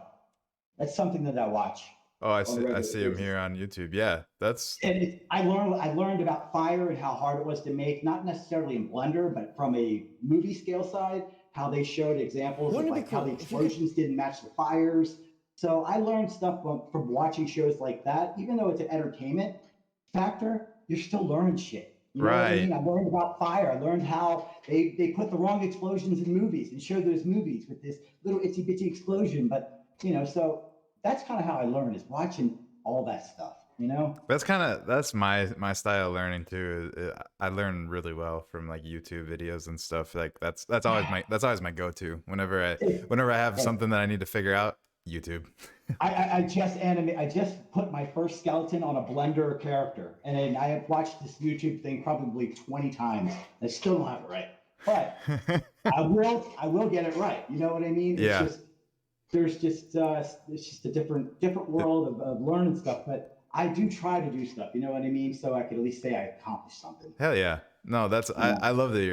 Speaker 2: That's something that I watch
Speaker 1: Oh,
Speaker 2: on a
Speaker 1: I
Speaker 2: regular
Speaker 1: see him
Speaker 2: basis.
Speaker 1: here on YouTube. Yeah. That's
Speaker 2: And I learned about fire and how hard it was to make, not necessarily in Blender, but from a movie scale side, how they showed examples of
Speaker 3: Wouldn't it be
Speaker 2: like how the
Speaker 3: cool if you could?
Speaker 2: explosions didn't match the fires. So I learned stuff from watching shows like that. Even though it's an entertainment factor, you're still learning shit. You know what I
Speaker 1: right.
Speaker 2: mean? I learned about fire. I learned how they put the wrong explosions in movies and show those movies with this little itsy bitsy explosion. But so that's kind of how I learned, is watching all that stuff.
Speaker 1: That's my style of learning too. I learn really well from like YouTube videos and stuff. Like that's always my go-to whenever I have something that I need to figure out. YouTube.
Speaker 2: I just put my first skeleton on a Blender character, and I have watched this YouTube thing probably 20 times. I still don't have it right, but I will get it right. You know what I mean? It's
Speaker 1: Yeah.
Speaker 2: just it's just a different world of learning stuff. But I do try to do stuff. You know what I mean? So I could at least say I accomplished something.
Speaker 1: Hell yeah. No, that's
Speaker 2: You know?
Speaker 1: I love that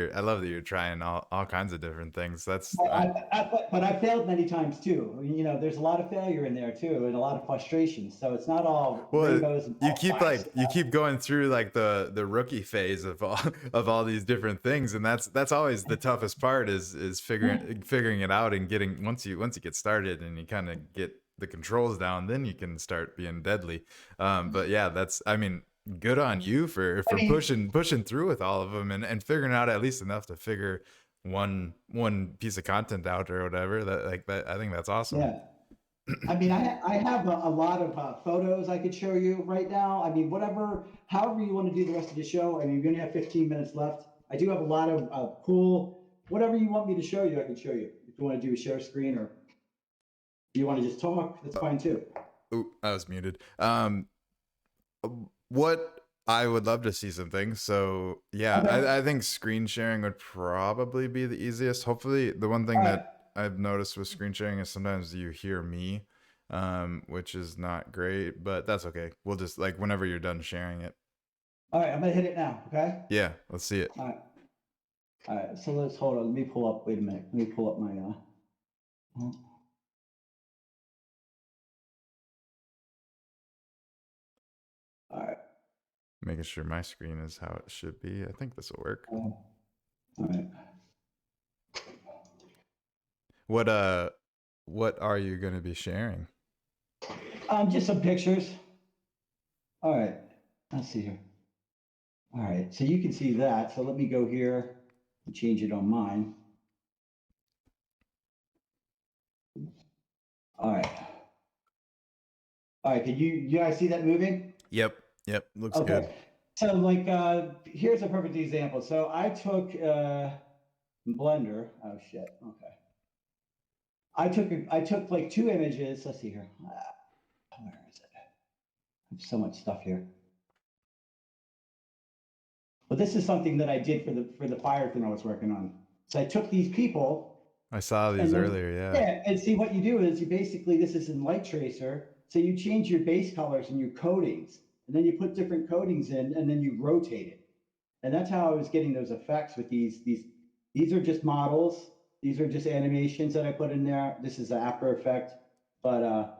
Speaker 1: you're trying all kinds of different things. That's
Speaker 2: But I failed many times too. There's a lot of failure in there too, and a lot of frustration. So it's not all
Speaker 1: well,
Speaker 2: rainbows and butterflies.
Speaker 1: you keep going through like the rookie phase of all of all these different things, and that's always the toughest part is figuring it out and getting once you get started and you kind of get the controls down, then you can start being deadly. But yeah, that's I mean, good on you
Speaker 2: I
Speaker 1: for
Speaker 2: mean,
Speaker 1: pushing through with all of them and figuring out at least enough to figure one piece of content out or whatever. That I think that's awesome.
Speaker 2: yeah. I mean, I have a lot of photos I could show you right now. I mean, however you want to do the rest of the show. I mean, we're going to have 15 minutes left. I do have a lot of cool, whatever you want me to show you, I can show you. If you want to do a share screen or you want to just talk, that's fine too.
Speaker 1: Ooh, I was muted. What I would love to see some things. So yeah,
Speaker 2: Okay.
Speaker 1: I think screen sharing would probably be the easiest. Hopefully, the one thing
Speaker 2: All
Speaker 1: that
Speaker 2: right.
Speaker 1: I've noticed with screen sharing is sometimes you hear me, which is not great, but that's okay. We'll just like whenever you're done sharing it.
Speaker 2: All right. I'm going to hit it now. Okay.
Speaker 1: Yeah, let's see it.
Speaker 2: All right. All right. So let's hold on. Let me pull up. Wait a minute. Let me pull up my. All right.
Speaker 1: Making sure my screen is how it should be. I think this will work.
Speaker 2: All right.
Speaker 1: What are you gonna be sharing?
Speaker 2: Just some pictures. All right. Let's see here. All right. So you can see that. So let me go here and change it on mine. All right. All right. Can you guys see that moving?
Speaker 1: Yep, looks good.
Speaker 2: Okay. So like, here's a perfect example. So I took Blender. Oh shit. Okay. I took like two images. Let's see here. Where is it? I have so much stuff here. But this is something that I did for the fire thing I was working on. So I took these people.
Speaker 1: I saw these
Speaker 2: And then,
Speaker 1: earlier, yeah.
Speaker 2: yeah, and see what you do is you basically, this is in Light Tracer, so you change your base colors and your coatings, and then you put different coatings in, and then you rotate it. And that's how I was getting those effects with these are just models. These are just animations that I put in there. This is the After Effect. But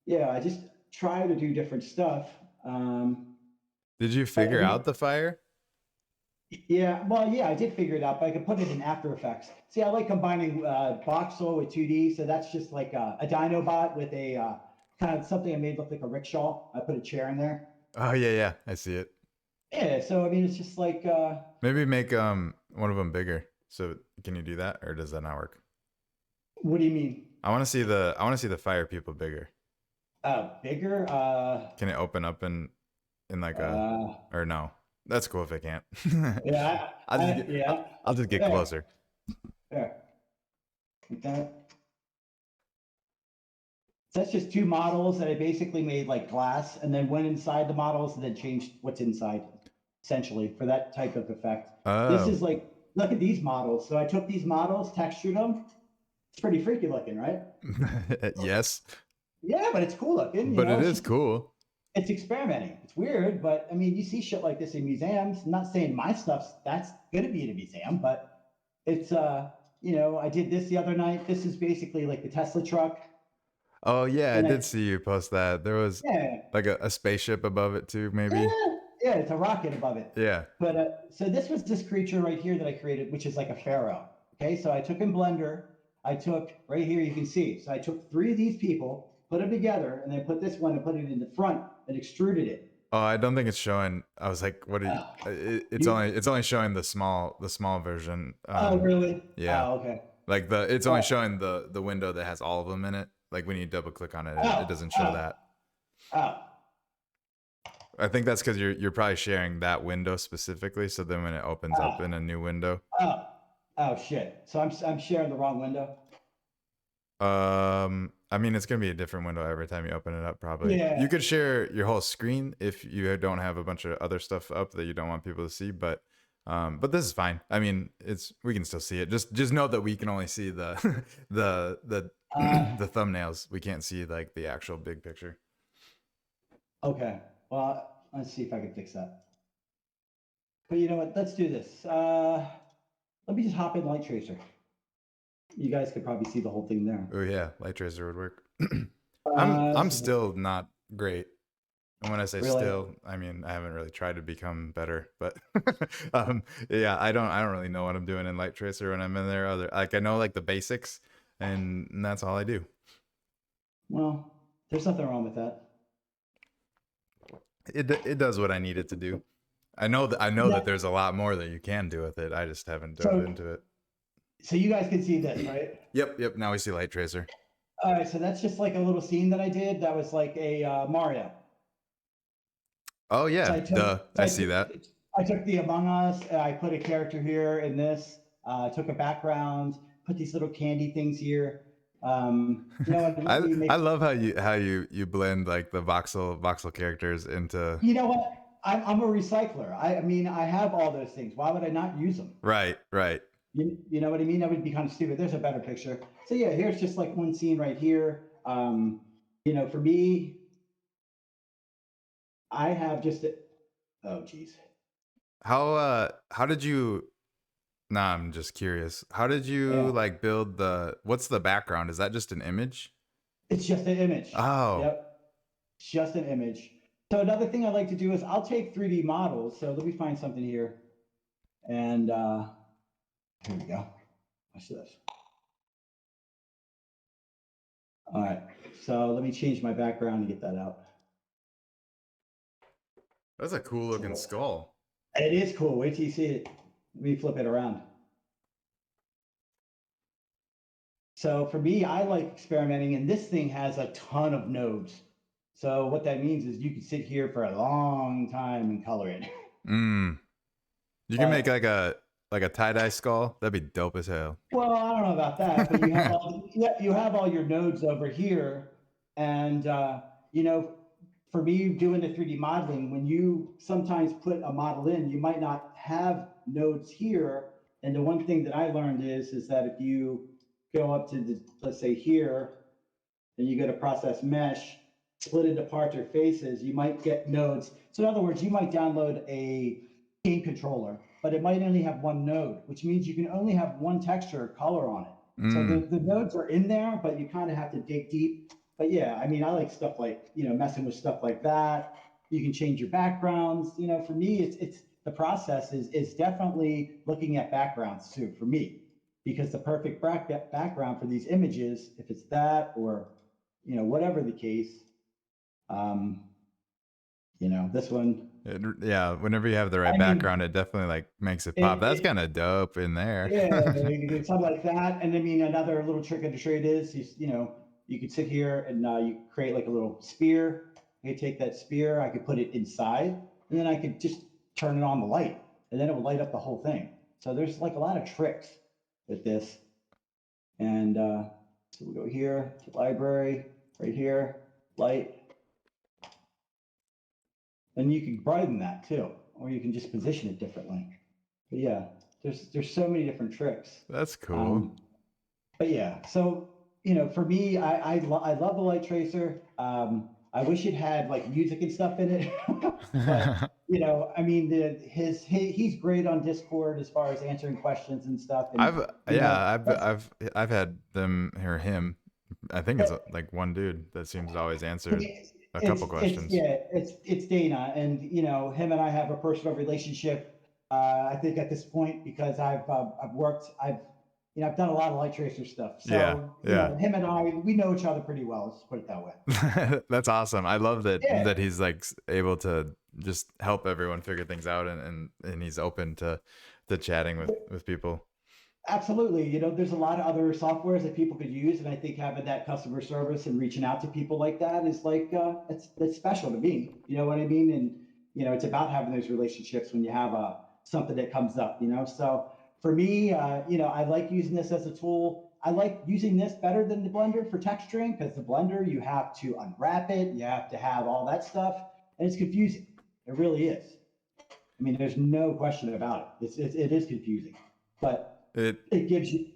Speaker 2: yeah, I just try to do different stuff.
Speaker 1: Did you figure out the fire?
Speaker 2: Yeah, well, yeah, I did figure it out, but I could put it in After Effects. See, I like combining voxel with 2D, so that's just like a Dinobot with a kind of something I made look like a rickshaw. I put a chair in there.
Speaker 1: Oh yeah, I see it.
Speaker 2: Yeah, so I mean, it's just like.
Speaker 1: Maybe make one of them bigger. So can you do that, or does that not work?
Speaker 2: What do you mean?
Speaker 1: I want to see the fire people bigger.
Speaker 2: Bigger?
Speaker 1: Can it open up in like a or no? That's cool if it can't.
Speaker 2: Yeah, yeah.
Speaker 1: I'll just get closer.
Speaker 2: There. Like that. So that's just two models that I basically made like glass and then went inside the models and then changed what's inside, essentially, for that type of effect. This is like, look at these models. So I took these models, textured them. It's pretty freaky looking, right?
Speaker 1: Yes.
Speaker 2: Yeah, but it's cool looking.
Speaker 1: But it is cool.
Speaker 2: It's experimenting. It's weird, but I mean, you see shit like this in museums. I'm not saying my stuff's that's gonna be in a museum, but it's I did this the other night. This is basically like the Tesla truck.
Speaker 1: Oh yeah, I did see you post that. There was like a spaceship above it too, maybe.
Speaker 2: Yeah, it's a rocket above it.
Speaker 1: Yeah.
Speaker 2: But so this was this creature right here that I created, which is like a pharaoh. Okay, so I took in Blender. I took right here, you can see. So I took three of these people, put them together, and then put this one and put it in the front and extruded it.
Speaker 1: Oh, I don't think it's showing. I was like, what? It's only showing the small version.
Speaker 2: Oh really?
Speaker 1: Yeah.
Speaker 2: Oh, okay.
Speaker 1: Like it's only showing the window that has all of them in it. Like when you double click on it, it doesn't show that.
Speaker 2: Oh.
Speaker 1: I think that's because you're probably sharing that window specifically. So then when it opens up in a new window.
Speaker 2: Oh shit! So I'm sharing the wrong window.
Speaker 1: I mean, it's gonna be a different window every time you open it up. Probably.
Speaker 2: Yeah.
Speaker 1: You could share your whole screen if you don't have a bunch of other stuff up that you don't want people to see. But this is fine. I mean, we can still see it. Just know that we can only see the the thumbnails. We can't see like the actual big picture.
Speaker 2: Okay. Well, let's see if I can fix that. But you know what? Let's do this. Let me just hop in Light Tracer. You guys could probably see the whole thing there.
Speaker 1: Oh yeah, Light Tracer would work. I'm still not great. And when I say really? Still, I mean I haven't really tried to become better, but yeah, I don't really know what I'm doing in Light Tracer when I'm in there. I know like the basics, and that's all I do.
Speaker 2: Well, there's nothing wrong with that.
Speaker 1: It does what I need it to do. I know that there's a lot more that you can do with it. I just haven't dove into it.
Speaker 2: So you guys can see this, right?
Speaker 1: Yep. Now we see Light Tracer.
Speaker 2: All right, so that's just like a little scene that I did. That was like a Mario.
Speaker 1: Oh yeah, I see that.
Speaker 2: I took the Among Us. I put a character here in this. Took a background, put these little candy things here. And
Speaker 1: I
Speaker 2: we
Speaker 1: I
Speaker 2: make.
Speaker 1: love how you blend like the voxel characters into
Speaker 2: You know what? I'm a recycler. I mean, I have all those things. Why would I not use them?
Speaker 1: right.
Speaker 2: You know what I mean? That would be kind of stupid. There's a better picture. So yeah, here's just like one scene right here. For me, I have just oh geez.
Speaker 1: How did you Nah, I'm just curious. How did you
Speaker 2: Yeah,
Speaker 1: like build what's the background? Is that just an image?
Speaker 2: it's just an image.
Speaker 1: Oh,
Speaker 2: Yep, it's just an image. So another thing I like to do is I'll take 3D models. So let me find something here, and here we go. Watch this. All right. So let me change my background to get that out.
Speaker 1: that's a cool looking
Speaker 2: So
Speaker 1: skull.
Speaker 2: it is cool. Wait till you see it. Let me flip it around. So for me, I like experimenting, and this thing has a ton of nodes. So what that means is you can sit here for a long time and color it.
Speaker 1: Mm. You can make
Speaker 2: But
Speaker 1: like a tie-dye skull. That'd be dope as hell.
Speaker 2: well, I don't know about that, but you have all your nodes over here, and for me doing the 3D modeling, when you sometimes put a model in, you might not have nodes here. And the one thing that I learned is that if you go up to the, let's say here, and you go to process mesh, split into parts or faces, you might get nodes. So in other words, you might download a game controller, but it might only have one node, which means you can only have one texture or color on it. So
Speaker 1: Mm.
Speaker 2: the nodes are in there, but you kind of have to dig deep. But yeah, I mean, I like stuff like, messing with stuff like that. You can change your backgrounds. For me, it's the process is definitely looking at backgrounds too, for me, because the perfect background for these images, if it's that or whatever the case, um, this one.
Speaker 1: Yeah, whenever you have the right
Speaker 2: I mean,
Speaker 1: background, it definitely like makes it pop. That's
Speaker 2: it
Speaker 1: kind of dope in there.
Speaker 2: yeah, you can do something like that. And I mean, another little trick of the trade is, you could sit here and you create like a little spear. I could take that spear, I could put it inside, and then I could just turn it on the light, and then it would light up the whole thing. So there's like a lot of tricks with this. And so we go here to library, right here, light, and you can brighten that too, or you can just position it differently. But yeah, there's so many different tricks.
Speaker 1: That's cool.
Speaker 2: Um, but yeah, so for me, I love the light tracer. I wish it had like music and stuff in it, but I mean, he's great on Discord as far as answering questions and stuff, and
Speaker 1: I've
Speaker 2: you
Speaker 1: yeah,
Speaker 2: know that's
Speaker 1: I've had them or him. I think it's
Speaker 2: that,
Speaker 1: like one dude that seems to always answer a couple
Speaker 2: it's
Speaker 1: questions.
Speaker 2: yeah, it's Dana, and him and I have a personal relationship. I think at this point because I've worked, I've done a lot of light tracer stuff,
Speaker 1: Yeah,
Speaker 2: so
Speaker 1: yeah.
Speaker 2: him and I we know each other pretty well. Let's put it that way.
Speaker 1: That's awesome. I love that
Speaker 2: Yeah,
Speaker 1: he's like able to just help everyone figure things out and he's open to chatting with people.
Speaker 2: absolutely. There's a lot of other softwares that people could use, and I think having that customer service and reaching out to people like that is like it's special to me. You know what I mean? And it's about having those relationships when you have something that comes up. So for me, I like using this as a tool. I like using this better than the Blender for texturing because the Blender you have to unwrap it, you have to have all that stuff, and it's confusing. It really is. I mean, there's no question about it. It is confusing, but
Speaker 1: It
Speaker 2: it gives you.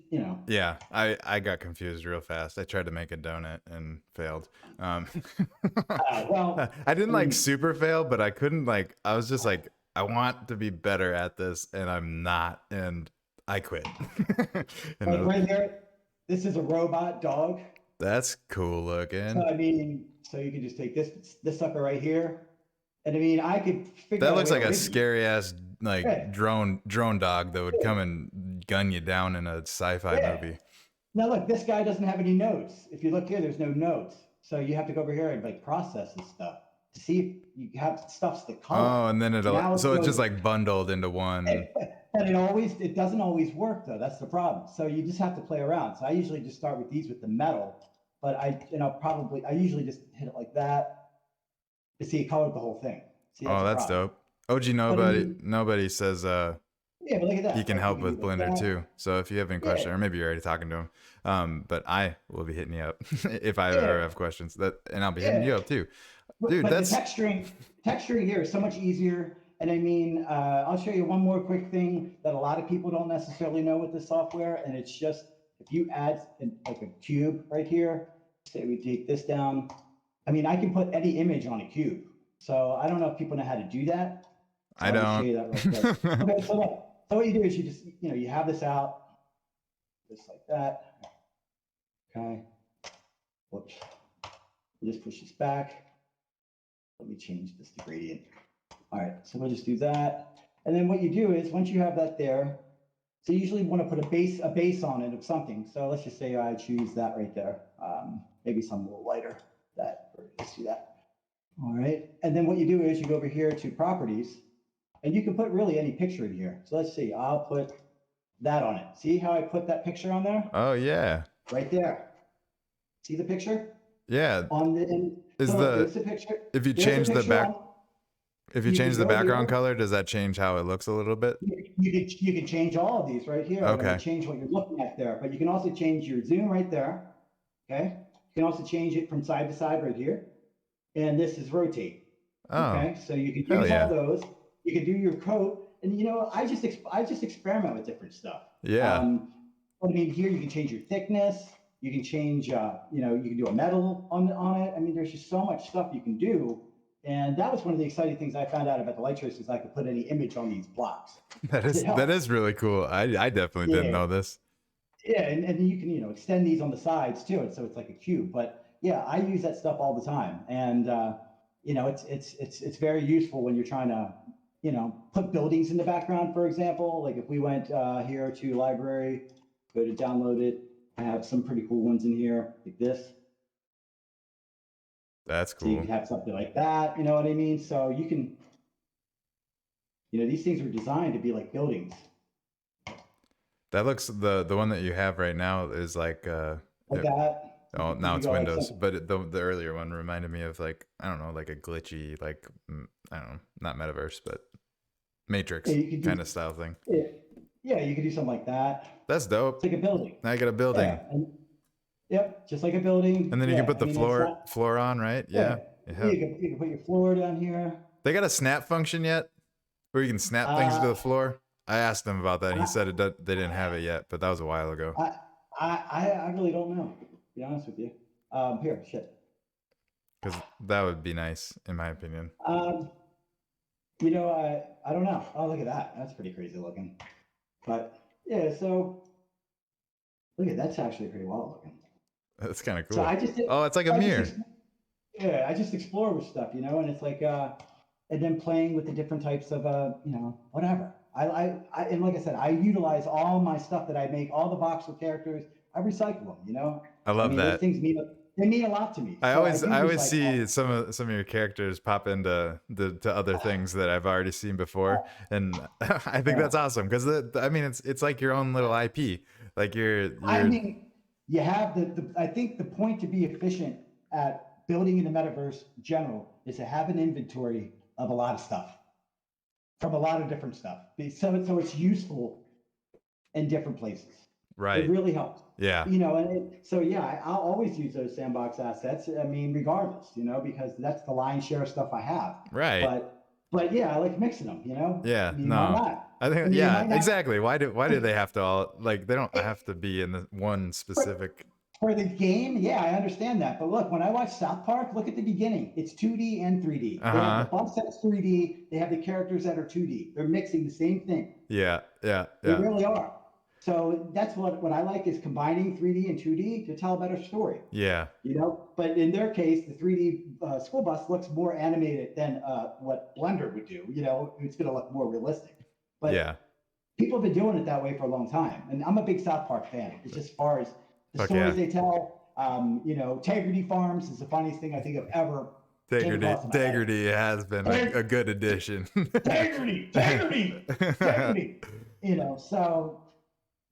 Speaker 1: Yeah, I got confused real fast. I tried to make a donut and failed. Um,
Speaker 2: Well,
Speaker 1: I didn't
Speaker 2: I
Speaker 1: like
Speaker 2: mean,
Speaker 1: super fail, but I couldn't like. I was just like, I want to be better at this, and I'm not, and I quit. and
Speaker 2: like right there, this is a robot dog.
Speaker 1: that's cool
Speaker 2: So
Speaker 1: looking.
Speaker 2: I mean, so you can just take this sucker right here, and I mean, I could figure
Speaker 1: That
Speaker 2: out a
Speaker 1: looks
Speaker 2: way to
Speaker 1: like a
Speaker 2: originate.
Speaker 1: scary ass like
Speaker 2: Yeah,
Speaker 1: drone dog that would
Speaker 2: yeah,
Speaker 1: come and gun you down in a sci-fi
Speaker 2: yeah.
Speaker 1: movie.
Speaker 2: Now look, this guy doesn't have any nodes. If you look here, there's no nodes. So you have to go over here and like process this stuff to see if you have stuffs to color.
Speaker 1: Oh, and then
Speaker 2: So now it's
Speaker 1: so it's just
Speaker 2: going.
Speaker 1: like bundled into one.
Speaker 2: But it doesn't always work though. That's the problem. So you just have to play around. So I usually just start with these with the metal, but I usually just hit it like that to see it colored the whole thing. See, that's
Speaker 1: Oh,
Speaker 2: the
Speaker 1: that's
Speaker 2: problem.
Speaker 1: dope. OG
Speaker 2: But I
Speaker 1: nobody
Speaker 2: mean,
Speaker 1: nobody says
Speaker 2: Yeah, but look at
Speaker 1: he
Speaker 2: that,
Speaker 1: can
Speaker 2: right? You
Speaker 1: help
Speaker 2: can do
Speaker 1: with
Speaker 2: like
Speaker 1: Blender
Speaker 2: that.
Speaker 1: too. So if you have any
Speaker 2: Yeah,
Speaker 1: questions, or maybe you're already talking to him, but I will be hitting you up if I ever
Speaker 2: yeah,
Speaker 1: have questions. And I'll be hitting
Speaker 2: yeah.
Speaker 1: you up too, dude.
Speaker 2: But the
Speaker 1: That's
Speaker 2: texturing here is so much easier. And I mean, I'll show you one more quick thing that a lot of people don't necessarily know with this software, and it's just if you add like a cube right here, say we take this down. I mean, I can put any image on a cube. So I don't know if people know how to do that. So
Speaker 1: I
Speaker 2: let me show
Speaker 1: don't.
Speaker 2: you that real quick. Okay, so look, so what you do is you just, you have this out, just like that. Okay. Whoops. We'll just push this back. Let me change this to gradient. All right, so we'll just do that. And then what you do is once you have that there, so you usually want to put a base on it of something. So let's just say I choose that right there. Maybe some a little lighter. Let's do that. All right, and then what you do is you go over here to properties, and you can put really any picture in here. So let's see, I'll put that on it. See how I put that picture on there?
Speaker 1: Oh yeah.
Speaker 2: Right there. See the picture?
Speaker 1: Yeah.
Speaker 2: On the
Speaker 1: Is
Speaker 2: so look,
Speaker 1: the
Speaker 2: there's the picture.
Speaker 1: if you
Speaker 2: There's the
Speaker 1: change the
Speaker 2: picture
Speaker 1: back
Speaker 2: on.
Speaker 1: if you
Speaker 2: You can
Speaker 1: change the
Speaker 2: go
Speaker 1: background
Speaker 2: here.
Speaker 1: color, does that change how it looks a little bit?
Speaker 2: You can change all of these right here. I'm going to
Speaker 1: Okay.
Speaker 2: change what you're looking at there, but you can also change your zoom right there. Okay. You can also change it from side to side right here. And this is rotate.
Speaker 1: Oh,
Speaker 2: Okay. So you can
Speaker 1: hell
Speaker 2: use all
Speaker 1: yeah.
Speaker 2: those. You can do your coat, and I just experiment with different stuff.
Speaker 1: Yeah.
Speaker 2: I mean, here you can change your thickness. You can change, you can do a metal on it. I mean, there's just so much stuff you can do. And that was one of the exciting things I found out about the light trace is I could put any image on these blocks. It
Speaker 1: That
Speaker 2: helps.
Speaker 1: is really cool. I definitely didn't
Speaker 2: Yeah.
Speaker 1: know this.
Speaker 2: Yeah, and you can, extend these on the sides too, and so it's like a cube. But yeah, I use that stuff all the time, and it's very useful when you're trying to, put buildings in the background. For example, like if we went here to library, go to download it. I have some pretty cool ones in here, like this.
Speaker 1: That's
Speaker 2: So you
Speaker 1: cool.
Speaker 2: could have something like that. You know what I mean? So you can, these things were designed to be like buildings.
Speaker 1: That looks the one that you have right now is like
Speaker 2: Like that.
Speaker 1: oh,
Speaker 2: You
Speaker 1: now
Speaker 2: could
Speaker 1: it's
Speaker 2: go like
Speaker 1: Windows,
Speaker 2: something.
Speaker 1: but the earlier one reminded me of like I don't know, like a glitchy like I don't know, not metaverse, but
Speaker 2: Yeah,
Speaker 1: Matrix
Speaker 2: you could
Speaker 1: kind
Speaker 2: do.
Speaker 1: of style thing.
Speaker 2: Yeah, yeah, you could do something like that.
Speaker 1: That's
Speaker 2: It's
Speaker 1: dope.
Speaker 2: like a building.
Speaker 1: Now you got a building,
Speaker 2: Yeah, and yep, just like a building.
Speaker 1: and then you can
Speaker 2: Yeah,
Speaker 1: put
Speaker 2: I
Speaker 1: the
Speaker 2: mean it's not.
Speaker 1: floor on, right?
Speaker 2: Yeah,
Speaker 1: Yeah. Yeah.
Speaker 2: you can put your floor down here.
Speaker 1: They got a snap function yet, where you can snap things to
Speaker 2: Uh,
Speaker 1: the floor. I asked him about that, and he
Speaker 2: I,
Speaker 1: said they didn't have it yet, but that was a while ago.
Speaker 2: I, I really don't know. To be honest with you. Here, shit.
Speaker 1: Because that would be nice, in my opinion.
Speaker 2: Um, I don't know. Oh, look at that. That's pretty crazy looking. But yeah, so look at that's actually pretty well looking.
Speaker 1: That's kind of
Speaker 2: So
Speaker 1: cool. Oh, it's like a
Speaker 2: I just,
Speaker 1: mirror.
Speaker 2: yeah, I just explore with stuff, and it's like, and then playing with the different types of, whatever. And like I said, I utilize all my stuff that I make, all the voxel characters. I recycle them.
Speaker 1: I
Speaker 2: I
Speaker 1: love
Speaker 2: mean, those
Speaker 1: that.
Speaker 2: things they mean a lot to me.
Speaker 1: I
Speaker 2: So I
Speaker 1: always
Speaker 2: do
Speaker 1: I always
Speaker 2: recycle
Speaker 1: see
Speaker 2: all.
Speaker 1: some of your characters pop into to other things that I've already seen before, and I think
Speaker 2: Yeah.
Speaker 1: that's awesome because I mean it's like your own little IP. Like
Speaker 2: I
Speaker 1: you're
Speaker 2: mean, you have I think the point to be efficient at building in the metaverse in general is to have an inventory of a lot of stuff from a lot of different stuff. So it's useful in different places. It
Speaker 1: right.
Speaker 2: really helps.
Speaker 1: Yeah.
Speaker 2: So yeah, I'll always use those sandbox assets. I mean, regardless, because that's the lion's share of stuff I have.
Speaker 1: Right.
Speaker 2: But yeah, I like mixing them.
Speaker 1: Yeah.
Speaker 2: I mean, why
Speaker 1: No.
Speaker 2: not?
Speaker 1: I
Speaker 2: I
Speaker 1: think
Speaker 2: mean, you
Speaker 1: yeah,
Speaker 2: might not
Speaker 1: exactly. Why do they have to all like they don't have to be in the one specific
Speaker 2: for the game. Yeah, I understand that. But look, when I watch South Park, look at the beginning. It's 2D and 3D. They have the
Speaker 1: Uh-huh.
Speaker 2: bumps that's 3D. They have the characters that are 2D. They're mixing the same thing.
Speaker 1: Yeah. Yeah.
Speaker 2: They
Speaker 1: Yeah.
Speaker 2: really are. So that's what I like is combining 3D and 2D to tell a better story.
Speaker 1: Yeah.
Speaker 2: But in their case, the 3D school bus looks more animated than what Blender would do. It's going to look more realistic. But
Speaker 1: Yeah.
Speaker 2: people have been doing it that way for a long time, and I'm a big South Park fan. It's just as far as the
Speaker 1: Fuck
Speaker 2: stories
Speaker 1: yeah.
Speaker 2: they tell. Tegrity Farms is the funniest thing I think I've ever came across in my life.
Speaker 1: Degrity has been a good addition.
Speaker 2: Integrity. So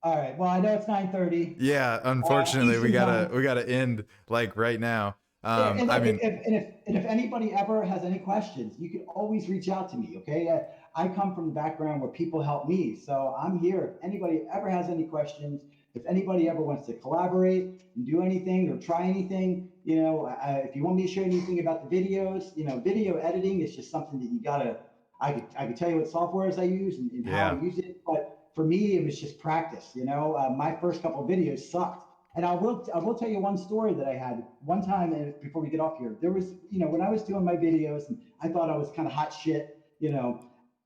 Speaker 2: all right. Well, I know it's 9:30.
Speaker 1: Yeah, unfortunately, we
Speaker 2: Eastern time.
Speaker 1: gotta end like right now.
Speaker 2: And
Speaker 1: I
Speaker 2: look,
Speaker 1: mean,
Speaker 2: if anybody ever has any questions, you can always reach out to me. Okay, I come from the background where people help me. So I'm here. If anybody ever has any questions, if anybody ever wants to collaborate and do anything or try anything, if you want me to share anything about the videos, video editing is just something that you gotta. I could tell you what softwares I use and how I use it, but for me, it was just practice. My first couple of videos sucked. And I will tell you one story that I had one time, and before we get off here. There was, when I was doing my videos and I thought I was kind of hot shit,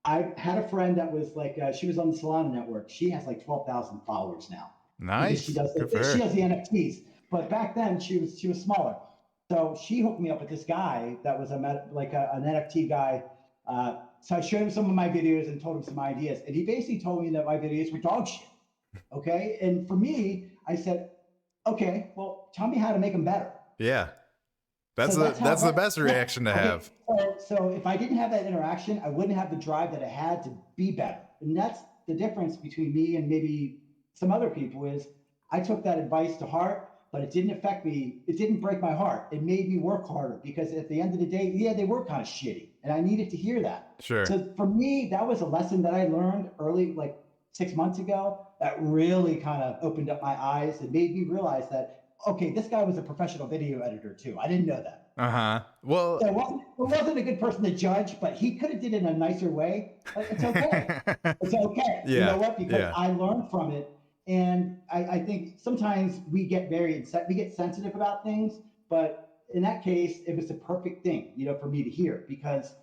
Speaker 2: I had a friend that was like, she was on the Solana network. She has like 12,000 followers now.
Speaker 1: Nice.
Speaker 2: She does the NFTs. But back then she was smaller. So she hooked me up with this guy that was an NFT guy. So I showed him some of my videos and told him some ideas. And he basically told me that my videos were dog shit. Okay. And for me, I said, okay, well, tell me how to make them better.
Speaker 1: Yeah. That's the best reaction to have.
Speaker 2: So if I didn't have that interaction, I wouldn't have the drive that I had to be better. And that's the difference between me and maybe some other people is I took that advice to heart, but it didn't affect me. It didn't break my heart. It made me work harder because at the end of the day, yeah, they were kind of shitty and I needed to hear that.
Speaker 1: Sure.
Speaker 2: So for me, that was a lesson that I learned early, like 6 months ago, that really kind of opened up my eyes and made me realize that, okay, this guy was a professional video editor too. I didn't know that.
Speaker 1: Well,
Speaker 2: so it wasn't a good person to judge, but he could have did it in a nicer way. But it's okay. It's okay.
Speaker 1: Yeah.
Speaker 2: You know what? Because I learned from it. And I think sometimes we get sensitive about things, but in that case, it was the perfect thing, for me to hear because,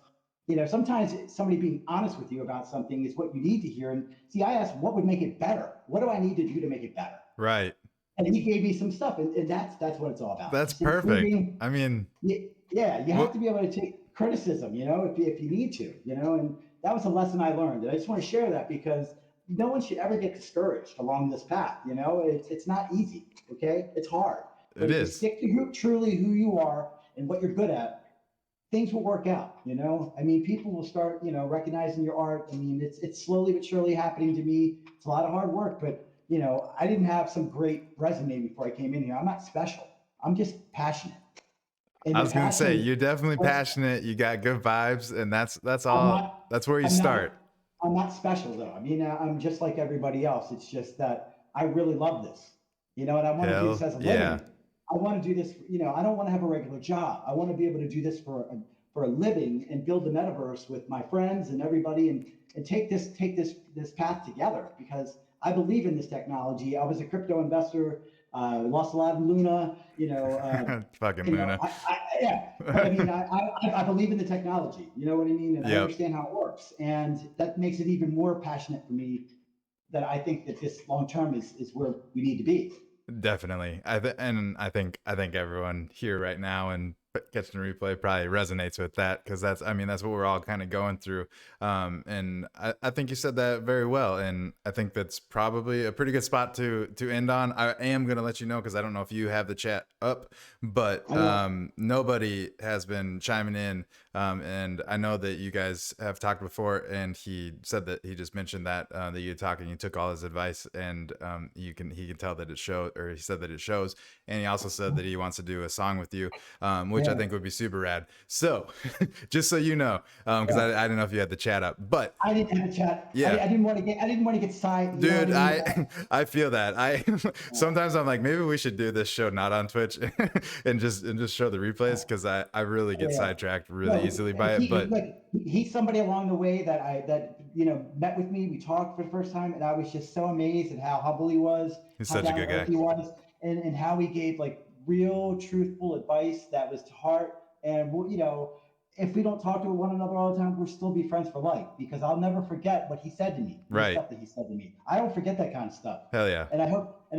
Speaker 2: sometimes somebody being honest with you about something is what you need to hear. And see, I asked, what would make it better? What do I need to do to make it better?
Speaker 1: Right.
Speaker 2: And he gave me some stuff, and that's what it's all about.
Speaker 1: That's perfect. I mean,
Speaker 2: yeah, you have to be able to take criticism, if you need to, and that was a lesson I learned. And I just want to share that because no one should ever get discouraged along this path. It's not easy. Okay, it's hard. But if you stick to truly who you are and what you're good at, things will work out. I mean, people will start, recognizing your art. I mean, it's slowly but surely happening to me. It's a lot of hard work, but I didn't have some great resume before I came in here. I'm not special. I'm just passionate. And
Speaker 1: I was going to say, you're definitely passionate. You got good vibes, and that's all. That's where you start.
Speaker 2: I'm not special though. I mean, I'm just like everybody else. It's just that I really love this, and I want to do this as a living. I want to do this. I don't want to have a regular job. I want to be able to do this for a living and build the metaverse with my friends and everybody, and take this path together because I believe in this technology. I was a crypto investor, lost a lot in Luna,
Speaker 1: fucking Luna.
Speaker 2: But I mean, I believe in the technology, you know what I mean? And I understand how it works. And that makes it even more passionate for me that I think that this long-term is where we need to be.
Speaker 1: Definitely. I think everyone here right now and catching the replay probably resonates with that because that's what we're all kind of going through. And I think you said that very well. And I think that's probably a pretty good spot to end on. I am going to let you know because I don't know if you have the chat up, but nobody has been chiming in. And I know that you guys have talked before, and he said that he just mentioned that you talked and you took all his advice, and he can tell that it shows, or he said that it shows. And he also said that he wants to do a song with you, which I think would be super rad. So just so you know, because I didn't know if you had the chat up, but
Speaker 2: I didn't have a chat. Yeah, I didn't want to get side.
Speaker 1: Dude, I feel that. Sometimes I'm like, maybe we should do this show not on Twitch and just show the replays because I really get sidetracked really easily by it. But
Speaker 2: he's somebody along the way that met with me. We talked for the first time, and I was just so amazed at how humble he was.
Speaker 1: He's such a good guy.
Speaker 2: He was, and how he gave like real, truthful advice that was to heart. And if we don't talk to one another all the time, we'll still be friends for life because I'll never forget what he said to me.
Speaker 1: Right.
Speaker 2: The stuff that he said to me. I don't forget that kind of stuff.
Speaker 1: Hell yeah.
Speaker 2: And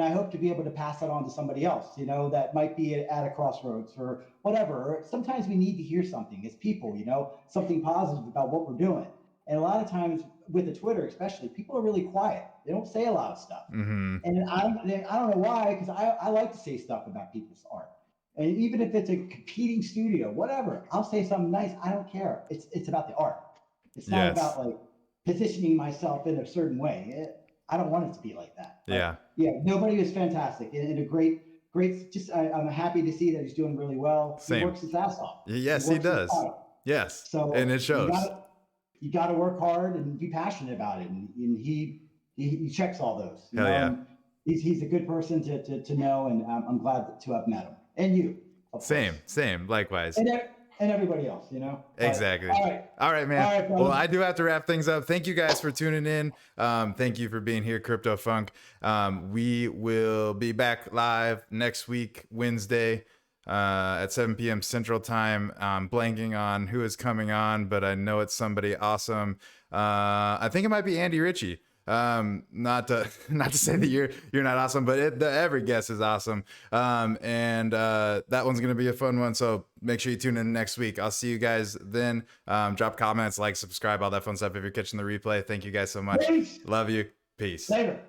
Speaker 2: I hope to be able to pass that on to somebody else, that might be at a crossroads or whatever. Or sometimes we need to hear something as people, something positive about what we're doing. And a lot of times with the Twitter, especially, people are really quiet. They don't say a lot of stuff.
Speaker 1: Mm-hmm.
Speaker 2: And I don't know why, because I like to say stuff about people's art. And even if it's a competing studio, whatever, I'll say something nice. I don't care. It's about the art. It's not about like positioning myself in a certain way. I don't want it to be like that. But, nobody was fantastic and a great. Just I'm happy to see that he's doing really well.
Speaker 1: Same.
Speaker 2: He works his ass off.
Speaker 1: Yes, he does. Yes. So and it shows.
Speaker 2: you got to work hard and be passionate about it. And he checks all those,
Speaker 1: Hell yeah.
Speaker 2: and he's a good person to know. And I'm glad to have met him, and you, of
Speaker 1: Same,
Speaker 2: course.
Speaker 1: same, likewise.
Speaker 2: And everybody else, But,
Speaker 1: Exactly.
Speaker 2: all right.
Speaker 1: All right, man.
Speaker 2: All right,
Speaker 1: Well,
Speaker 2: brother.
Speaker 1: I do have to wrap things up. Thank you guys for tuning in. Thank you for being here, Cryptofunk. We will be back live next week, Wednesday, at 7 p.m. Central Time. I'm blanking on who is coming on, but I know it's somebody awesome. I think it might be Andy Ritchie. Not to say that you're not awesome, but every guest is awesome. And that one's gonna be a fun one. So make sure you tune in next week. I'll see you guys then. Drop comments, like, subscribe, all that fun stuff if you're catching the replay. Thank you guys so much.
Speaker 2: Peace.
Speaker 1: Love you. Peace.
Speaker 2: Later.